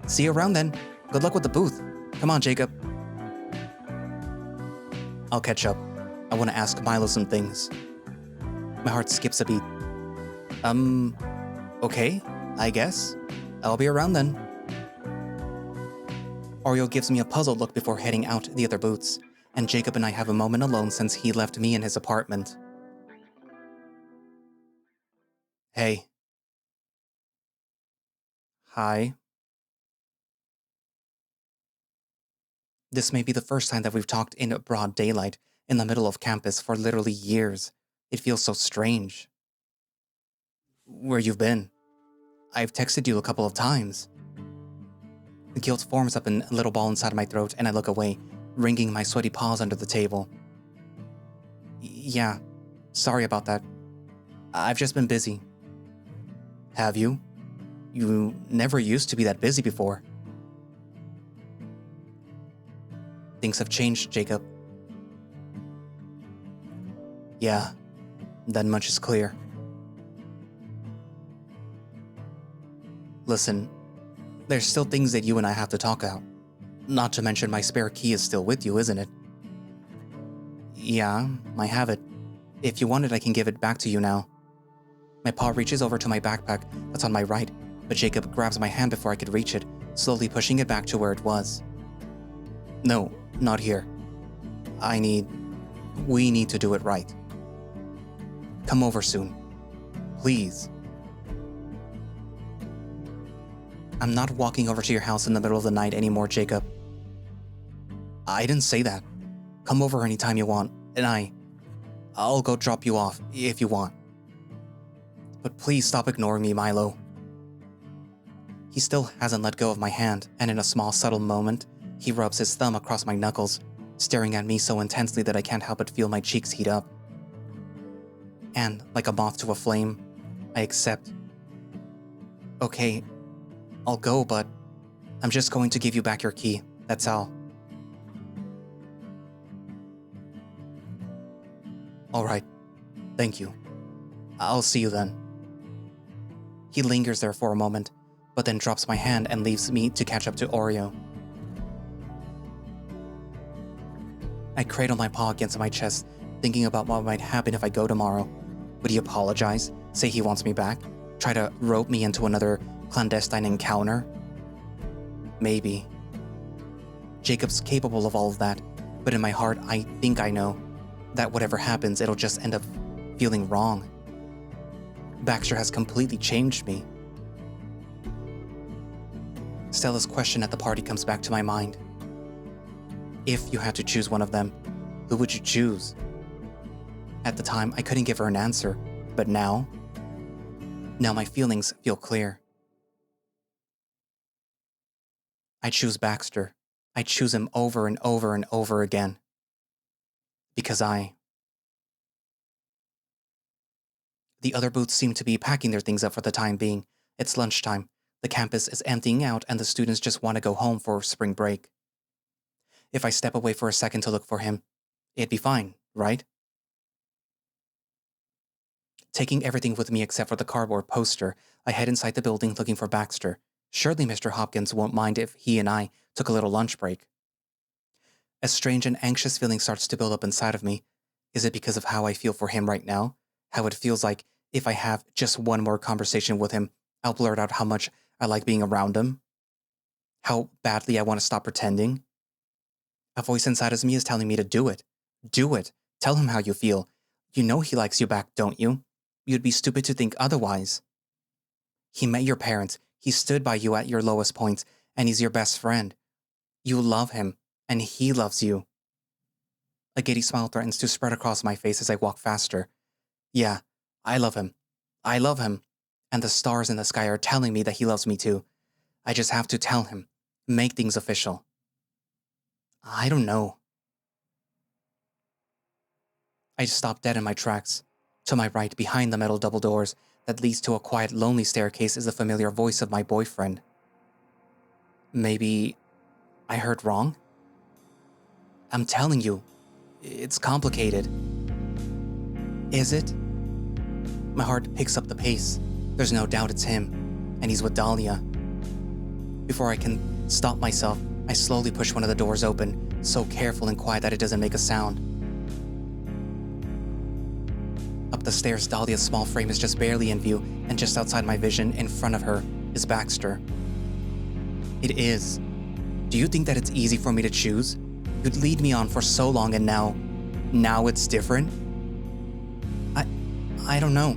See you around then. Good luck with the booth. Come on, Jacob. I'll catch up. I want to ask Mylo some things. My heart skips a beat. Okay, I guess. I'll be around then. Oreo gives me a puzzled look before heading out the other booths, and Jacob and I have a moment alone since he left me in his apartment. Hey. Hi. This may be the first time that we've talked in broad daylight, in the middle of campus for literally years. It feels so strange. Where you've been? I've texted you a couple of times. The guilt forms up in a little ball inside my throat and I look away, wringing my sweaty paws under the table. Yeah, sorry about that. I've just been busy. Have you? You never used to be that busy before. Things have changed, Jacob. Yeah, that much is clear. Listen, there's still things that you and I have to talk out. Not to mention my spare key is still with you, isn't it? Yeah, I have it. If you want it, I can give it back to you now. My paw reaches over to my backpack that's on my right, but Jacob grabs my hand before I could reach it, slowly pushing it back to where it was. No, not here. We need to do it right. Come over soon. Please. I'm not walking over to your house in the middle of the night anymore, Jacob. I didn't say that. Come over anytime you want, and I'll go drop you off if you want. But please stop ignoring me, Mylo. He still hasn't let go of my hand, and in a small, subtle moment, he rubs his thumb across my knuckles, staring at me so intensely that I can't help but feel my cheeks heat up. And, like a moth to a flame, I accept. Okay, I'll go, but I'm just going to give you back your key, that's all. Alright, thank you. I'll see you then. He lingers there for a moment, but then drops my hand and leaves me to catch up to Oreo. I cradle my paw against my chest, thinking about what might happen if I go tomorrow. Would he apologize, say he wants me back, try to rope me into another clandestine encounter? Maybe. Jacob's capable of all of that, but in my heart I think I know that whatever happens, it'll just end up feeling wrong. Baxter has completely changed me. Stella's question at the party comes back to my mind. If you had to choose one of them, who would you choose? At the time, I couldn't give her an answer, but now my feelings feel clear. I choose Baxter. I choose him over and over and over again. Because The other booths seem to be packing their things up for the time being. It's lunchtime. The campus is emptying out and the students just want to go home for spring break. If I step away for a second to look for him, it'd be fine, right? Taking everything with me except for the cardboard poster, I head inside the building looking for Baxter. Surely Mr. Hopkins won't mind if he and I took a little lunch break. A strange and anxious feeling starts to build up inside of me. Is it because of how I feel for him right now? How it feels like if I have just one more conversation with him, I'll blurt out how much I like being around him? How badly I want to stop pretending? A voice inside of me is telling me to do it. Do it. Tell him how you feel. You know he likes you back, don't you? You'd be stupid to think otherwise. He met your parents. He stood by you at your lowest points, and he's your best friend. You love him, and he loves you. A giddy smile threatens to spread across my face as I walk faster. Yeah, I love him. I love him. And the stars in the sky are telling me that he loves me too. I just have to tell him. Make things official. I don't know. I just stop dead in my tracks. To my right, behind the metal double doors that leads to a quiet, lonely staircase, is the familiar voice of my boyfriend. Maybe I heard wrong? I'm telling you, it's complicated. Is it? My heart picks up the pace. There's no doubt it's him, and he's with Dahlia. Before I can stop myself, I slowly push one of the doors open, so careful and quiet that it doesn't make a sound. Up the stairs, Dahlia's small frame is just barely in view, and just outside my vision, in front of her, is Baxter. It is. Do you think that it's easy for me to choose? You'd lead me on for so long, and now it's different? I don't know.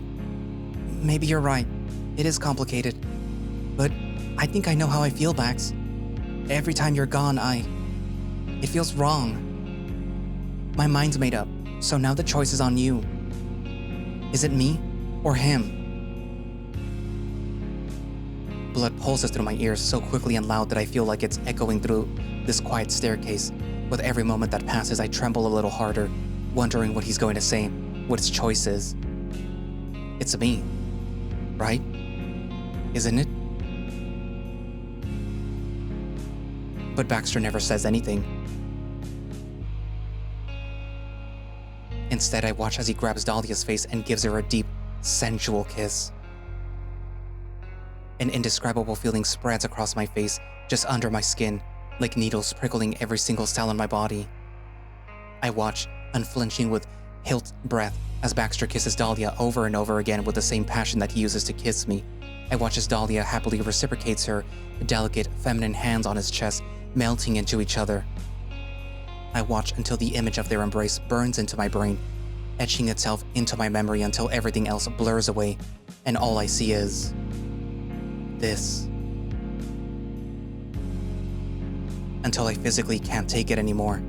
Maybe you're right. It is complicated. But I think I know how I feel, Bax. Every time you're gone, it feels wrong. My mind's made up, so now the choice is on you. Is it me or him? Blood pulses through my ears so quickly and loud that I feel like it's echoing through this quiet staircase. With every moment that passes, I tremble a little harder, wondering what he's going to say, what his choice is. It's me, right? Isn't it? But Baxter never says anything. Instead, I watch as he grabs Dahlia's face and gives her a deep, sensual kiss. An indescribable feeling spreads across my face, just under my skin, like needles prickling every single cell in my body. I watch, unflinching with hilt breath, as Baxter kisses Dahlia over and over again with the same passion that he uses to kiss me. I watch as Dahlia happily reciprocates her delicate, feminine hands on his chest, melting into each other. I watch until the image of their embrace burns into my brain, etching itself into my memory until everything else blurs away, and all I see is this. Until I physically can't take it anymore.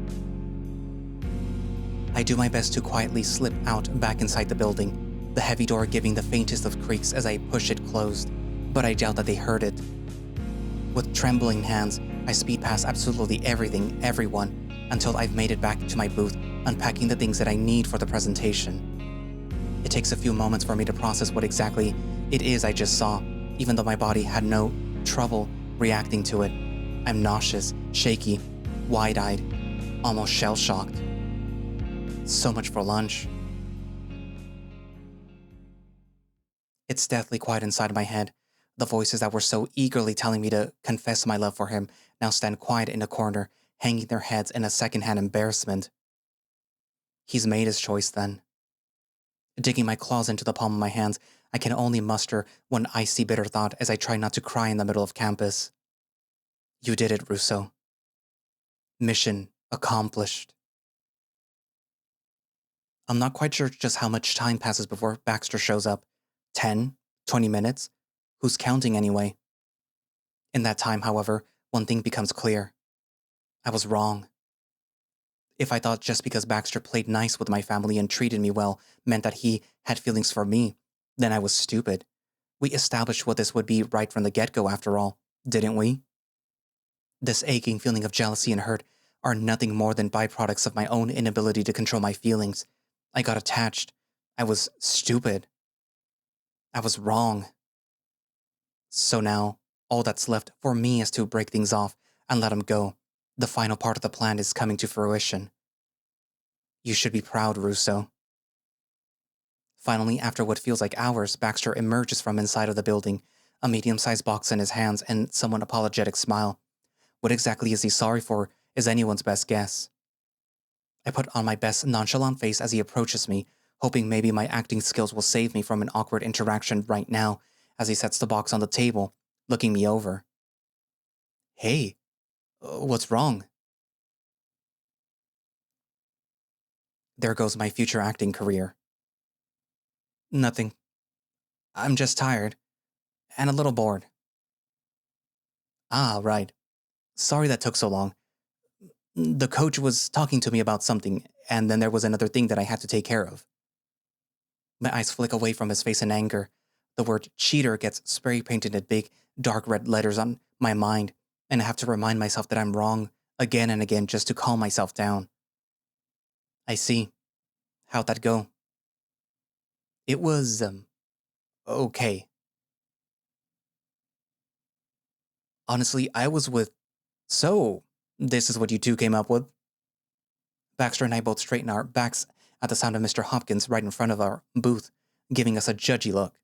I do my best to quietly slip out back inside the building, the heavy door giving the faintest of creaks as I push it closed, but I doubt that they heard it. With trembling hands, I speed past absolutely everything, everyone, until I've made it back to my booth, unpacking the things that I need for the presentation. It takes a few moments for me to process what exactly it is I just saw, even though my body had no trouble reacting to it. I'm nauseous, shaky, wide-eyed, almost shell-shocked. So much for lunch. It's deathly quiet inside my head. The voices that were so eagerly telling me to confess my love for him now stand quiet in a corner, hanging their heads in a secondhand embarrassment. He's made his choice then. Digging my claws into the palm of my hands, I can only muster one icy bitter thought as I try not to cry in the middle of campus. You did it, Russo. Mission accomplished. I'm not quite sure just how much time passes before Baxter shows up. 10? 20 minutes? Who's counting anyway? In that time, however, one thing becomes clear. I was wrong. If I thought just because Baxter played nice with my family and treated me well meant that he had feelings for me, then I was stupid. We established what this would be right from the get-go after all, didn't we? This aching feeling of jealousy and hurt are nothing more than byproducts of my own inability to control my feelings. I got attached. I was stupid. I was wrong. So now, all that's left for me is to break things off and let him go. The final part of the plan is coming to fruition. You should be proud, Russo. Finally, after what feels like hours, Baxter emerges from inside of the building, a medium-sized box in his hands and somewhat apologetic smile. What exactly is he sorry for is anyone's best guess. I put on my best nonchalant face as he approaches me, hoping maybe my acting skills will save me from an awkward interaction right now as he sets the box on the table, looking me over. Hey, what's wrong? There goes my future acting career. Nothing. I'm just tired. And a little bored. Ah, right. Sorry that took so long. The coach was talking to me about something, and then there was another thing that I had to take care of. My eyes flick away from his face in anger. The word cheater gets spray painted in big, dark red letters on my mind, and I have to remind myself that I'm wrong again and again just to calm myself down. I see. How'd that go? It was, okay. Honestly, I was with... So, this is what you two came up with? Baxter and I both straighten our backs at the sound of Mr. Hopkins right in front of our booth, giving us a judgy look.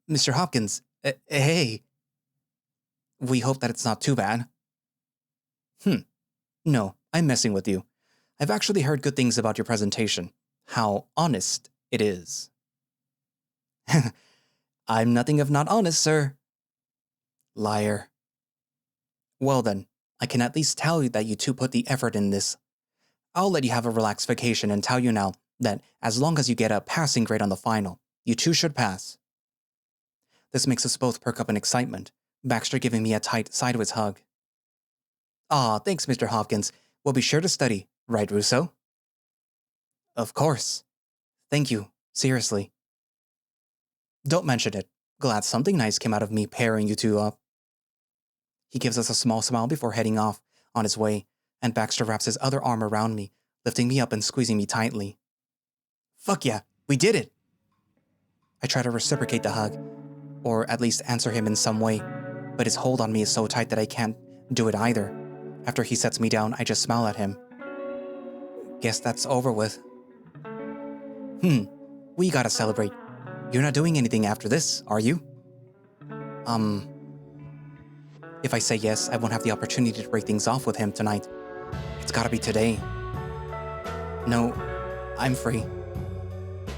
Mr. Hopkins, hey. We hope that it's not too bad. No, I'm messing with you. I've actually heard good things about your presentation. How honest it is. I'm nothing if not honest, sir. Liar. Well then, I can at least tell you that you two put the effort in this. I'll let you have a relaxed vacation and tell you now that as long as you get a passing grade on the final, you two should pass. This makes us both perk up in excitement, Baxter giving me a tight sideways hug. Aw, thanks, Mr. Hopkins. We'll be sure to study, right, Russo? Of course. Thank you, seriously. Don't mention it. Glad something nice came out of me pairing you two up. He gives us a small smile before heading off on his way, and Baxter wraps his other arm around me, lifting me up and squeezing me tightly. Fuck yeah, we did it! I try to reciprocate the hug, or at least answer him in some way, but his hold on me is so tight that I can't do it either. After he sets me down, I just smile at him. Guess that's over with. We gotta celebrate. You're not doing anything after this, are you? If I say yes, I won't have the opportunity to break things off with him tonight. It's gotta be today. No, I'm free.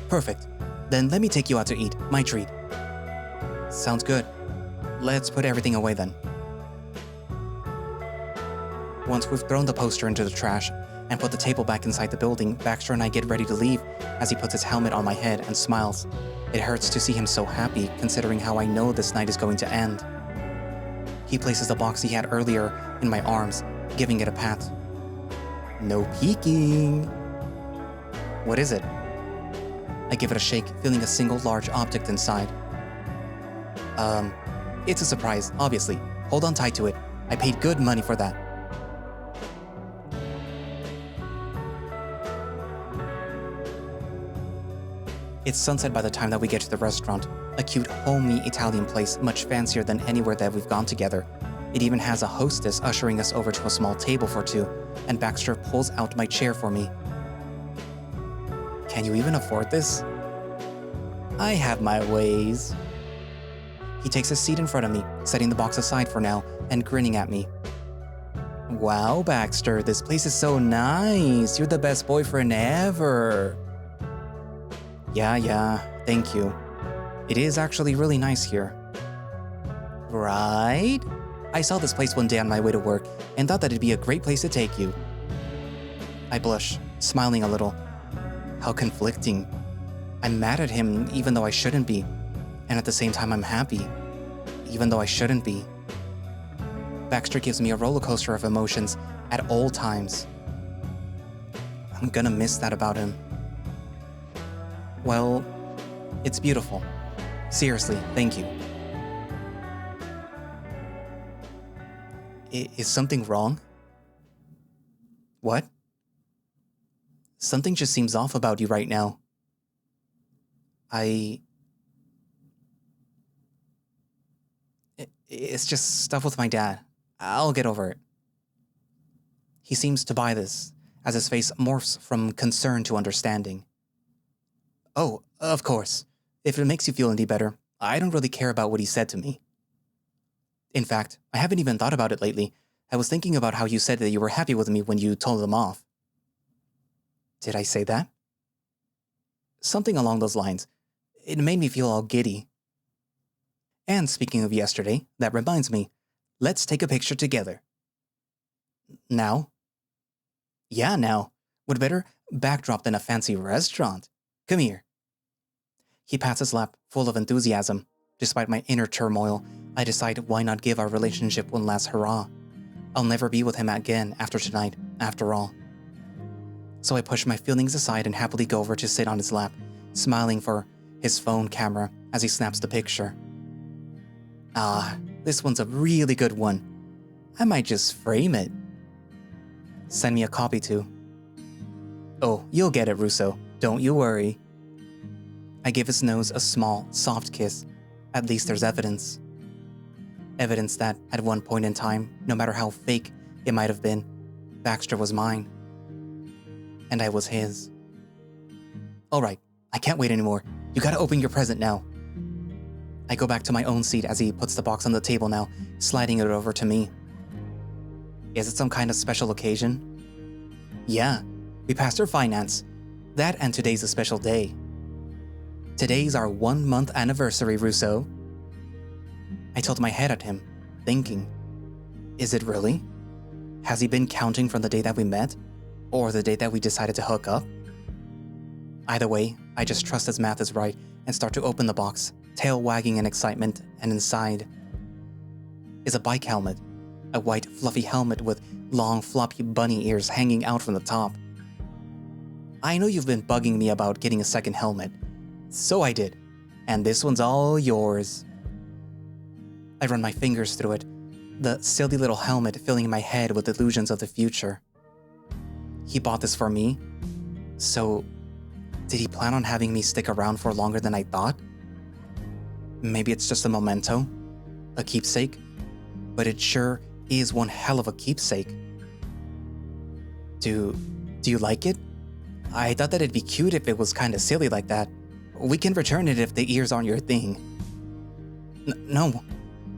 Perfect. Then let me take you out to eat, my treat. Sounds good. Let's put everything away then. Once we've thrown the poster into the trash and put the table back inside the building, Baxter and I get ready to leave as he puts his helmet on my head and smiles. It hurts to see him so happy, considering how I know this night is going to end. He places the box he had earlier in my arms, giving it a pat. No peeking. What is it? I give it a shake, feeling a single large object inside. It's a surprise, obviously. Hold on tight to it. I paid good money for that. It's sunset by the time that we get to the restaurant, a cute, homey Italian place much fancier than anywhere that we've gone together. It even has a hostess ushering us over to a small table for two, and Baxter pulls out my chair for me. Can you even afford this? I have my ways. He takes a seat in front of me, setting the box aside for now, and grinning at me. Wow, Baxter, this place is so nice. You're the best boyfriend ever. Yeah, thank you. It is actually really nice here. Right? I saw this place one day on my way to work and thought that it'd be a great place to take you. I blush, smiling a little. How conflicting. I'm mad at him even though I shouldn't be, and at the same time I'm happy, even though I shouldn't be. Baxter gives me a roller coaster of emotions at all times. I'm gonna miss that about him. Well, it's beautiful. Seriously, thank you. Is something wrong? What? Something just seems off about you right now. It's just stuff with my dad. I'll get over it. He seems to buy this, as his face morphs from concern to understanding. Oh, of course. If it makes you feel any better, I don't really care about what he said to me. In fact, I haven't even thought about it lately. I was thinking about how you said that you were happy with me when you told him off. Did I say that? Something along those lines. It made me feel all giddy. And speaking of yesterday, that reminds me, let's take a picture together. Now? Yeah, now. What better backdrop than a fancy restaurant? Come here. He pats his lap, full of enthusiasm. Despite my inner turmoil, I decide why not give our relationship one last hurrah. I'll never be with him again after tonight, after all. So I push my feelings aside and happily go over to sit on his lap, smiling for his phone camera as he snaps the picture. Ah, this one's a really good one. I might just frame it. Send me a copy too. Oh, you'll get it, Russo. Don't you worry. I give his nose a small, soft kiss. At least there's evidence. Evidence that, at one point in time, no matter how fake it might have been, Baxter was mine. And I was his. Alright, I can't wait anymore. You gotta open your present now. I go back to my own seat as he puts the box on the table now, sliding it over to me. Is it some kind of special occasion? Yeah, we passed our finance. That and today's a special day. Today's our 1-month anniversary, Russo. I tilt my head at him, thinking, is it really? Has he been counting from the day that we met? Or the day that we decided to hook up? Either way, I just trust his math is right and start to open the box, tail wagging in excitement, and inside is a bike helmet. A white, fluffy helmet with long, floppy bunny ears hanging out from the top. I know you've been bugging me about getting a second helmet. So I did. And this one's all yours. I run my fingers through it, the silly little helmet filling my head with illusions of the future. He bought this for me. So, did he plan on having me stick around for longer than I thought? Maybe it's just a memento? A keepsake? But it sure is one hell of a keepsake. Do you like it? I thought that it'd be cute if it was kinda silly like that. We can return it if the ears aren't your thing. No,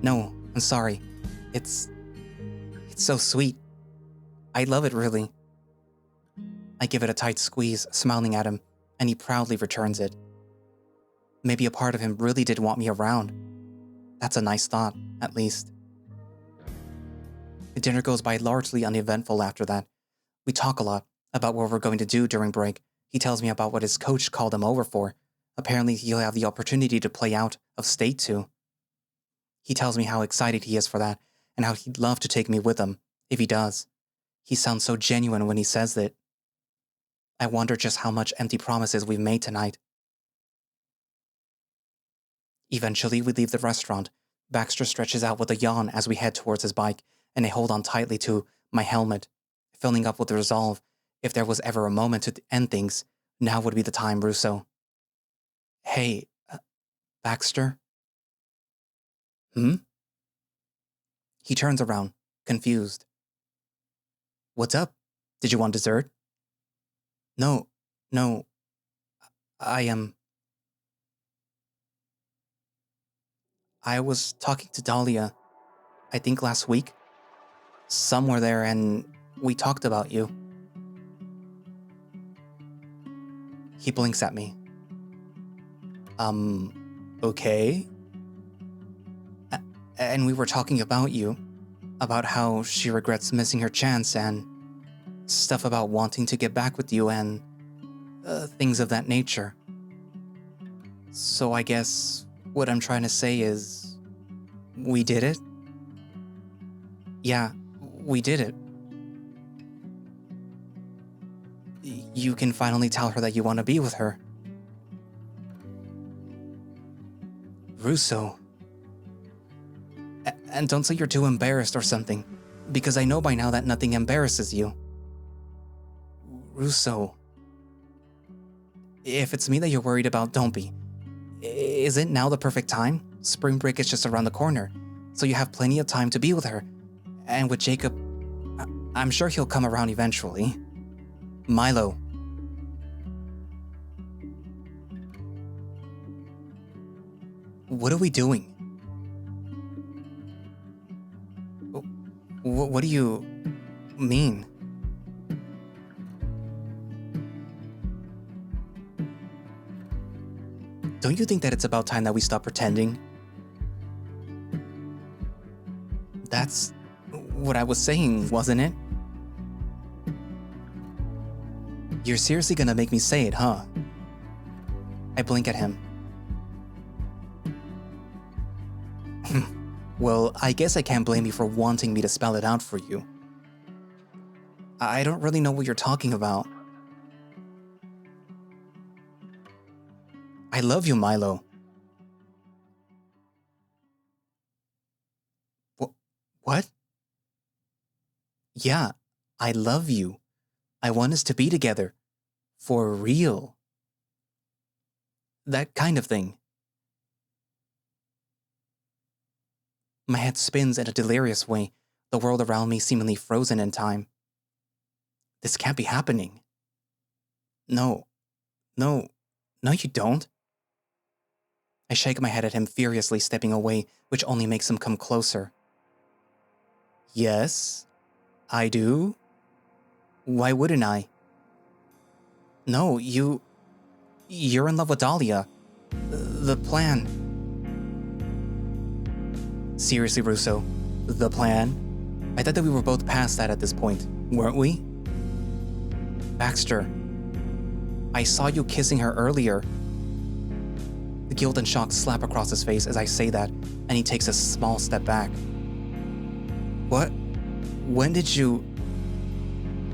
I'm sorry. It's so sweet. I love it, really. I give it a tight squeeze, smiling at him, and he proudly returns it. Maybe a part of him really did want me around. That's a nice thought, at least. The dinner goes by largely uneventful after that. We talk a lot about what we're going to do during break. He tells me about what his coach called him over for. Apparently, he'll have the opportunity to play out of state too. He tells me how excited he is for that, and how he'd love to take me with him, if he does. He sounds so genuine when he says that. I wonder just how much empty promises we've made tonight. Eventually, we leave the restaurant. Baxter stretches out with a yawn as we head towards his bike, and I hold on tightly to my helmet, filling up with the resolve. If there was ever a moment to end things, now would be the time, Russo. Hey, Baxter? He turns around, confused. What's up? Did you want dessert? No, I was talking to Dahlia, I think last week. Somewhere there, and we talked about you. He blinks at me. Okay? And we were talking about you, about how she regrets missing her chance and stuff about wanting to get back with you and things of that nature. So I guess what I'm trying to say is, we did it? Yeah, we did it. You can finally tell her that you want to be with her. Russo. And don't say you're too embarrassed or something, because I know by now that nothing embarrasses you. Russo. If it's me that you're worried about, don't be. Isn't now the perfect time? Spring break is just around the corner, so you have plenty of time to be with her. And with Jacob, I'm sure he'll come around eventually. Mylo. What are we doing? What do you mean? don't you think that it's about time that we stop pretending? That's what I was saying, wasn't it? You're seriously gonna make me say it, huh? I blink at him. Well, I guess I can't blame you for wanting me to spell it out for you. I don't really know what you're talking about. I love you, Mylo. What? Yeah, I love you. I want us to be together. For real. That kind of thing. My head spins in a delirious way, the world around me seemingly frozen in time. This can't be happening. No, you don't. I shake my head at him, furiously stepping away, which only makes him come closer. Yes, I do. Why wouldn't I? No, you're in love with Dahlia. The plan. Seriously, Russo, the plan? I thought that we were both past that at this point, weren't we? Baxter, I saw you kissing her earlier. The guilt and shock slap across his face as I say that, and he takes a small step back. What? When did you...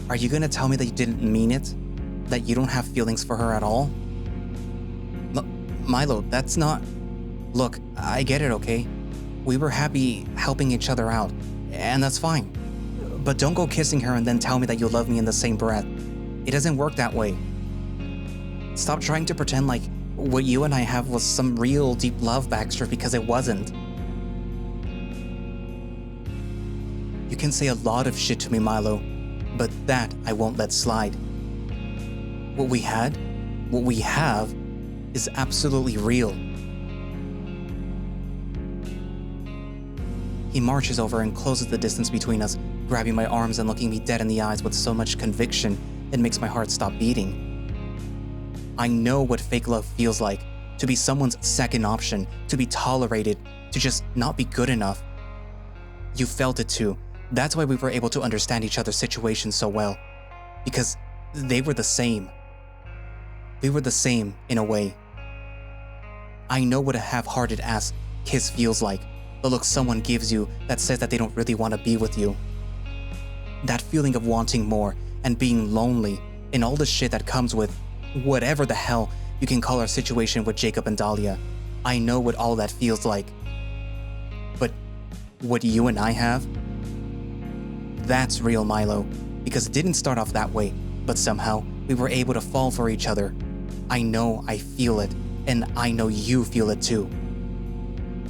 Are you gonna tell me that you didn't mean it? That you don't have feelings for her at all? Mylo, that's not... Look, I get it, okay? We were happy helping each other out, and that's fine. But don't go kissing her and then tell me that you love me in the same breath. It doesn't work that way. Stop trying to pretend like what you and I have was some real deep love, Baxter, because it wasn't. You can say a lot of shit to me, Mylo, but that I won't let slide. What we have, is absolutely real. He marches over and closes the distance between us, grabbing my arms and looking me dead in the eyes with so much conviction it makes my heart stop beating. I know what fake love feels like, to be someone's second option, to be tolerated, to just not be good enough. You felt it too. That's why we were able to understand each other's situations so well. Because they were the same. We were the same, in a way. I know what a half-hearted ass kiss feels like, the look someone gives you that says that they don't really want to be with you. That feeling of wanting more and being lonely and all the shit that comes with whatever the hell you can call our situation with Jacob and Dahlia. I know what all that feels like. But what you and I have? That's real, Mylo, because it didn't start off that way, but somehow we were able to fall for each other. I know I feel it, and I know you feel it too.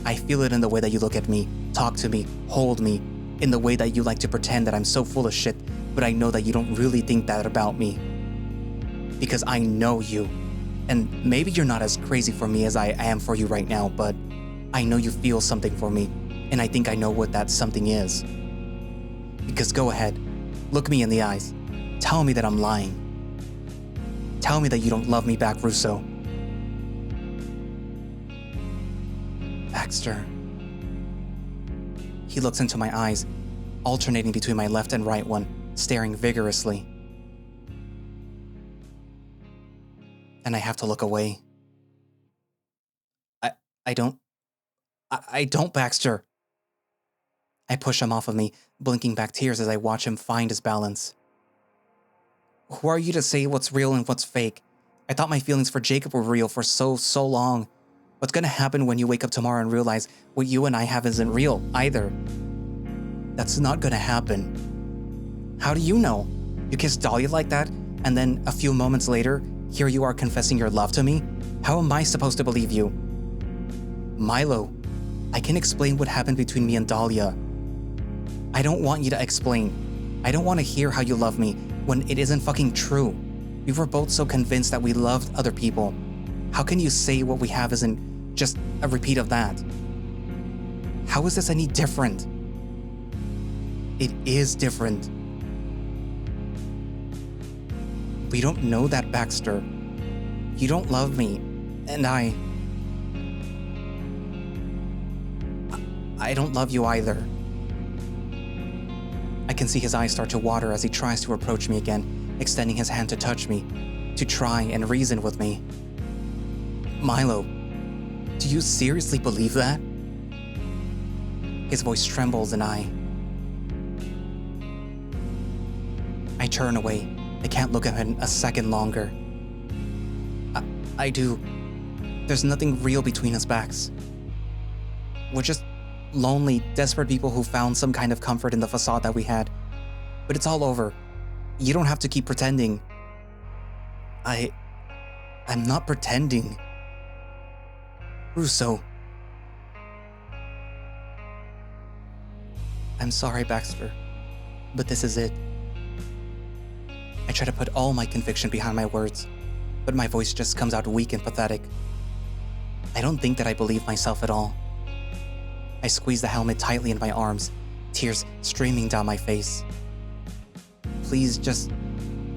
I feel it in the way that you look at me, talk to me, hold me, in the way that you like to pretend that I'm so full of shit, but I know that you don't really think that about me. Because I know you. And maybe you're not as crazy for me as I am for you right now, but I know you feel something for me, and I think I know what that something is. Because go ahead, look me in the eyes, tell me that I'm lying. Tell me that you don't love me back, Russo. Baxter. He looks into my eyes, alternating between my left and right one, staring vigorously. And I have to look away. I don't, Baxter. I push him off of me, blinking back tears as I watch him find his balance. Who are you to say what's real and what's fake? I thought my feelings for Jacob were real for so long. What's gonna happen when you wake up tomorrow and realize what you and I have isn't real either? That's not gonna happen. How do you know? You kissed Dahlia like that, and then a few moments later, here you are confessing your love to me? How am I supposed to believe you? Mylo, I can explain what happened between me and Dahlia. I don't want you to explain. I don't want to hear how you love me when it isn't fucking true. We were both so convinced that we loved other people. How can you say what we have isn't just a repeat of that? How is this any different? It is different. We don't know that, Baxter. You don't love me, and I I don't love you either. I can see his eyes start to water as he tries to approach me again, extending his hand to touch me, to try and reason with me. Mylo, do you seriously believe that? His voice trembles and I turn away. I can't look at him a second longer. I do. There's nothing real between us, Bax. We're just lonely, desperate people who found some kind of comfort in the facade that we had. But it's all over. You don't have to keep pretending. I'm not pretending. Russo. I'm sorry, Baxter, but this is it. I try to put all my conviction behind my words, but my voice just comes out weak and pathetic. I don't think that I believe myself at all. I squeeze the helmet tightly in my arms, tears streaming down my face. Please just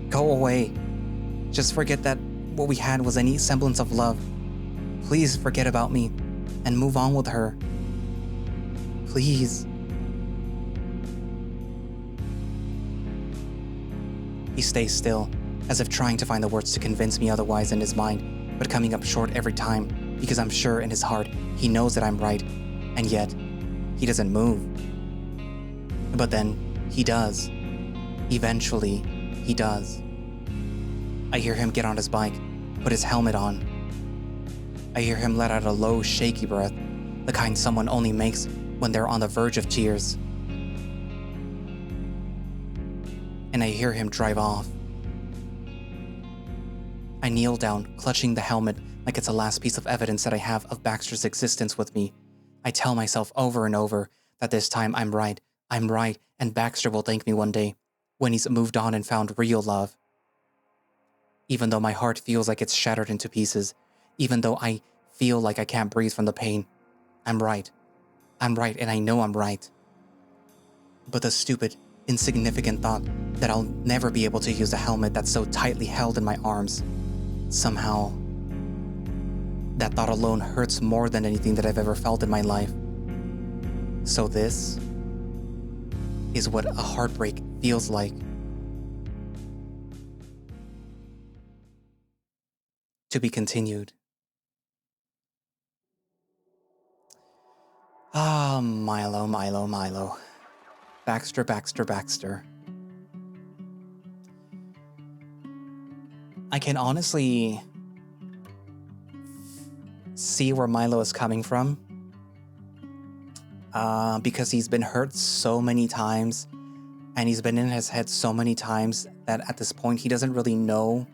go away. Just forget that what we had was any semblance of love. Please forget about me and move on with her. Please. He stays still, as if trying to find the words to convince me otherwise in his mind, but coming up short every time, because I'm sure in his heart he knows that I'm right, and yet he doesn't move. But then he does. Eventually, he does. I hear him get on his bike, put his helmet on. I hear him let out a low, shaky breath, the kind someone only makes when they're on the verge of tears. And I hear him drive off. I kneel down, clutching the helmet like it's the last piece of evidence that I have of Baxter's existence with me. I tell myself over and over that this time I'm right, and Baxter will thank me one day, when he's moved on and found real love. Even though my heart feels like it's shattered into pieces, even though I feel like I can't breathe from the pain, I'm right, and I know I'm right. But the stupid, insignificant thought that I'll never be able to use the helmet that's so tightly held in my arms, somehow, that thought alone hurts more than anything that I've ever felt in my life. So this is what a heartbreak feels like. To be continued. Ah, Mylo. Baxter. I can honestly see where Mylo is coming from. Because he's been hurt so many times, and he's been in his head so many times that at this point he doesn't really know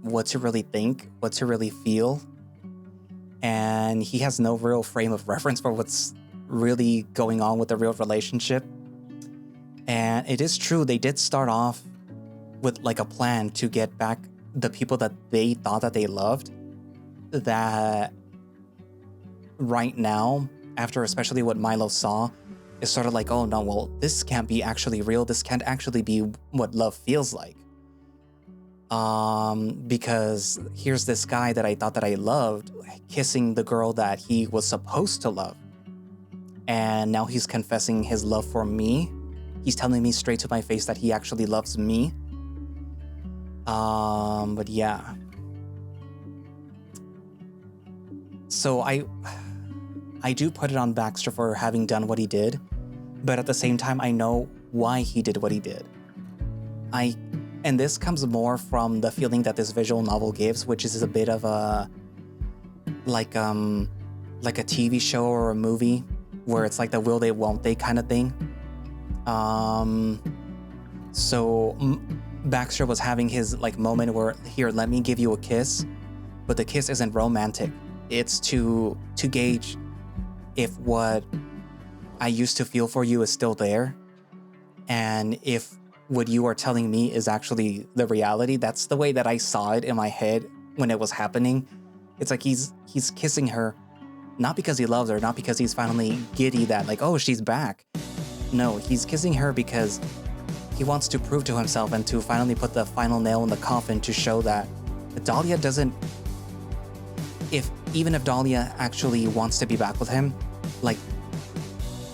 what to really think, what to really feel. And he has no real frame of reference for what's really going on with the real relationship. And it is true, they did start off with like a plan to get back the people that they thought that they loved, that right now, after especially what Mylo saw, is sort of like, oh no, well, this can't be actually real. This can't actually be what love feels like. Because here's this guy that I thought that I loved kissing the girl that he was supposed to love. And now he's confessing his love for me. He's telling me straight to my face that he actually loves me. But yeah. So I do put it on Baxter for having done what he did, but at the same time, I know why he did what he did. And this comes more from the feeling that this visual novel gives, which is a bit of a like a TV show or a movie where it's like the will they, won't they kind of thing. So Baxter was having his like moment where, here, let me give you a kiss, but the kiss isn't romantic. It's to gauge if what I used to feel for you is still there, and if what you are telling me is actually the reality. That's the way that I saw it in my head when it was happening. It's like he's kissing her, not because he loves her, not because he's finally giddy that like, oh, she's back. No, he's kissing her because he wants to prove to himself and to finally put the final nail in the coffin to show that Dahlia doesn't, even if Dahlia actually wants to be back with him, like,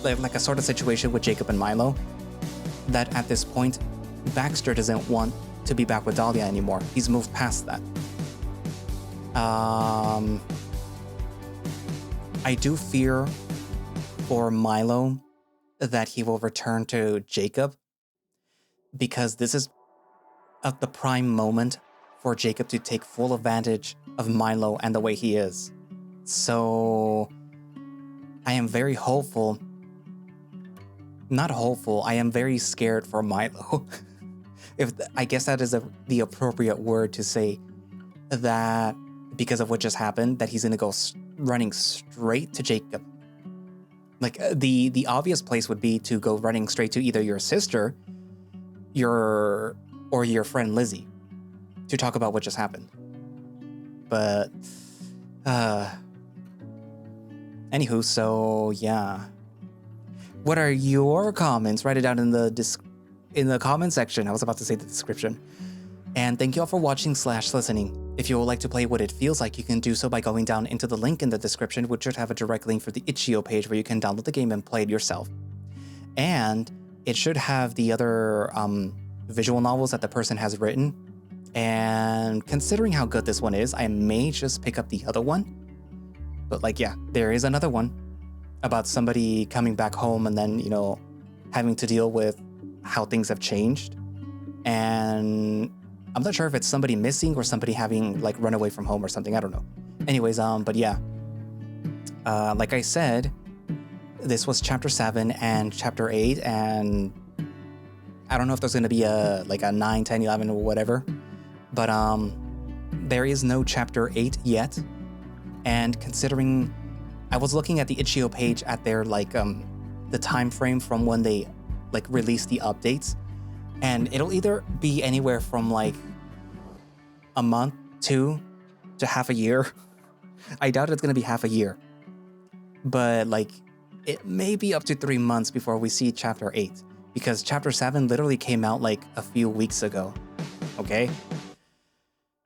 like a sort of situation with Jacob and Mylo, that at this point, Baxter doesn't want to be back with Dahlia anymore. He's moved past that. I do fear for Mylo that he will return to Jacob, because this is at the prime moment for Jacob to take full advantage of Mylo and the way he is. So I am very hopeful. Not hopeful, I am very scared for Mylo. I guess that is the appropriate word to say, that because of what just happened, that he's gonna go running straight to Jacob. Like, the obvious place would be to go running straight to either your sister, or your friend Lizzie, to talk about what just happened. But, anywho, so yeah. What are your comments? Write it down in the comment section. I was about to say the description. And thank you all for watching / listening. If you would like to play What It Feels Like, you can do so by going down into the link in the description, which should have a direct link for the itch.io page where you can download the game and play it yourself. And it should have the other visual novels that the person has written. And considering how good this one is, I may just pick up the other one. But like, yeah, there is another one about somebody coming back home and then, having to deal with how things have changed. And I'm not sure if it's somebody missing or somebody having like run away from home or something. I don't know. Anyways, but yeah. Like I said, this was chapter 7 and chapter 8, and I don't know if there's gonna be a 9, 10, 11 or whatever. But there is no chapter 8 yet. And considering I was looking at the itch.io page at their the time frame from when they release the updates, and it'll either be anywhere from a month, 2 to half a year. I doubt it's gonna be half a year, but it may be up to 3 months before we see chapter 8, because chapter 7 literally came out a few weeks ago. Okay.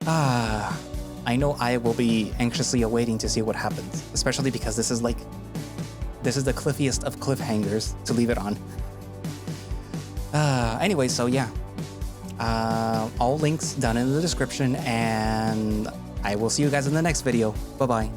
I know I will be anxiously awaiting to see what happens, especially because this is the cliffiest of cliffhangers to leave it on. Anyway, so yeah. All links down in the description, and I will see you guys in the next video. Bye-bye.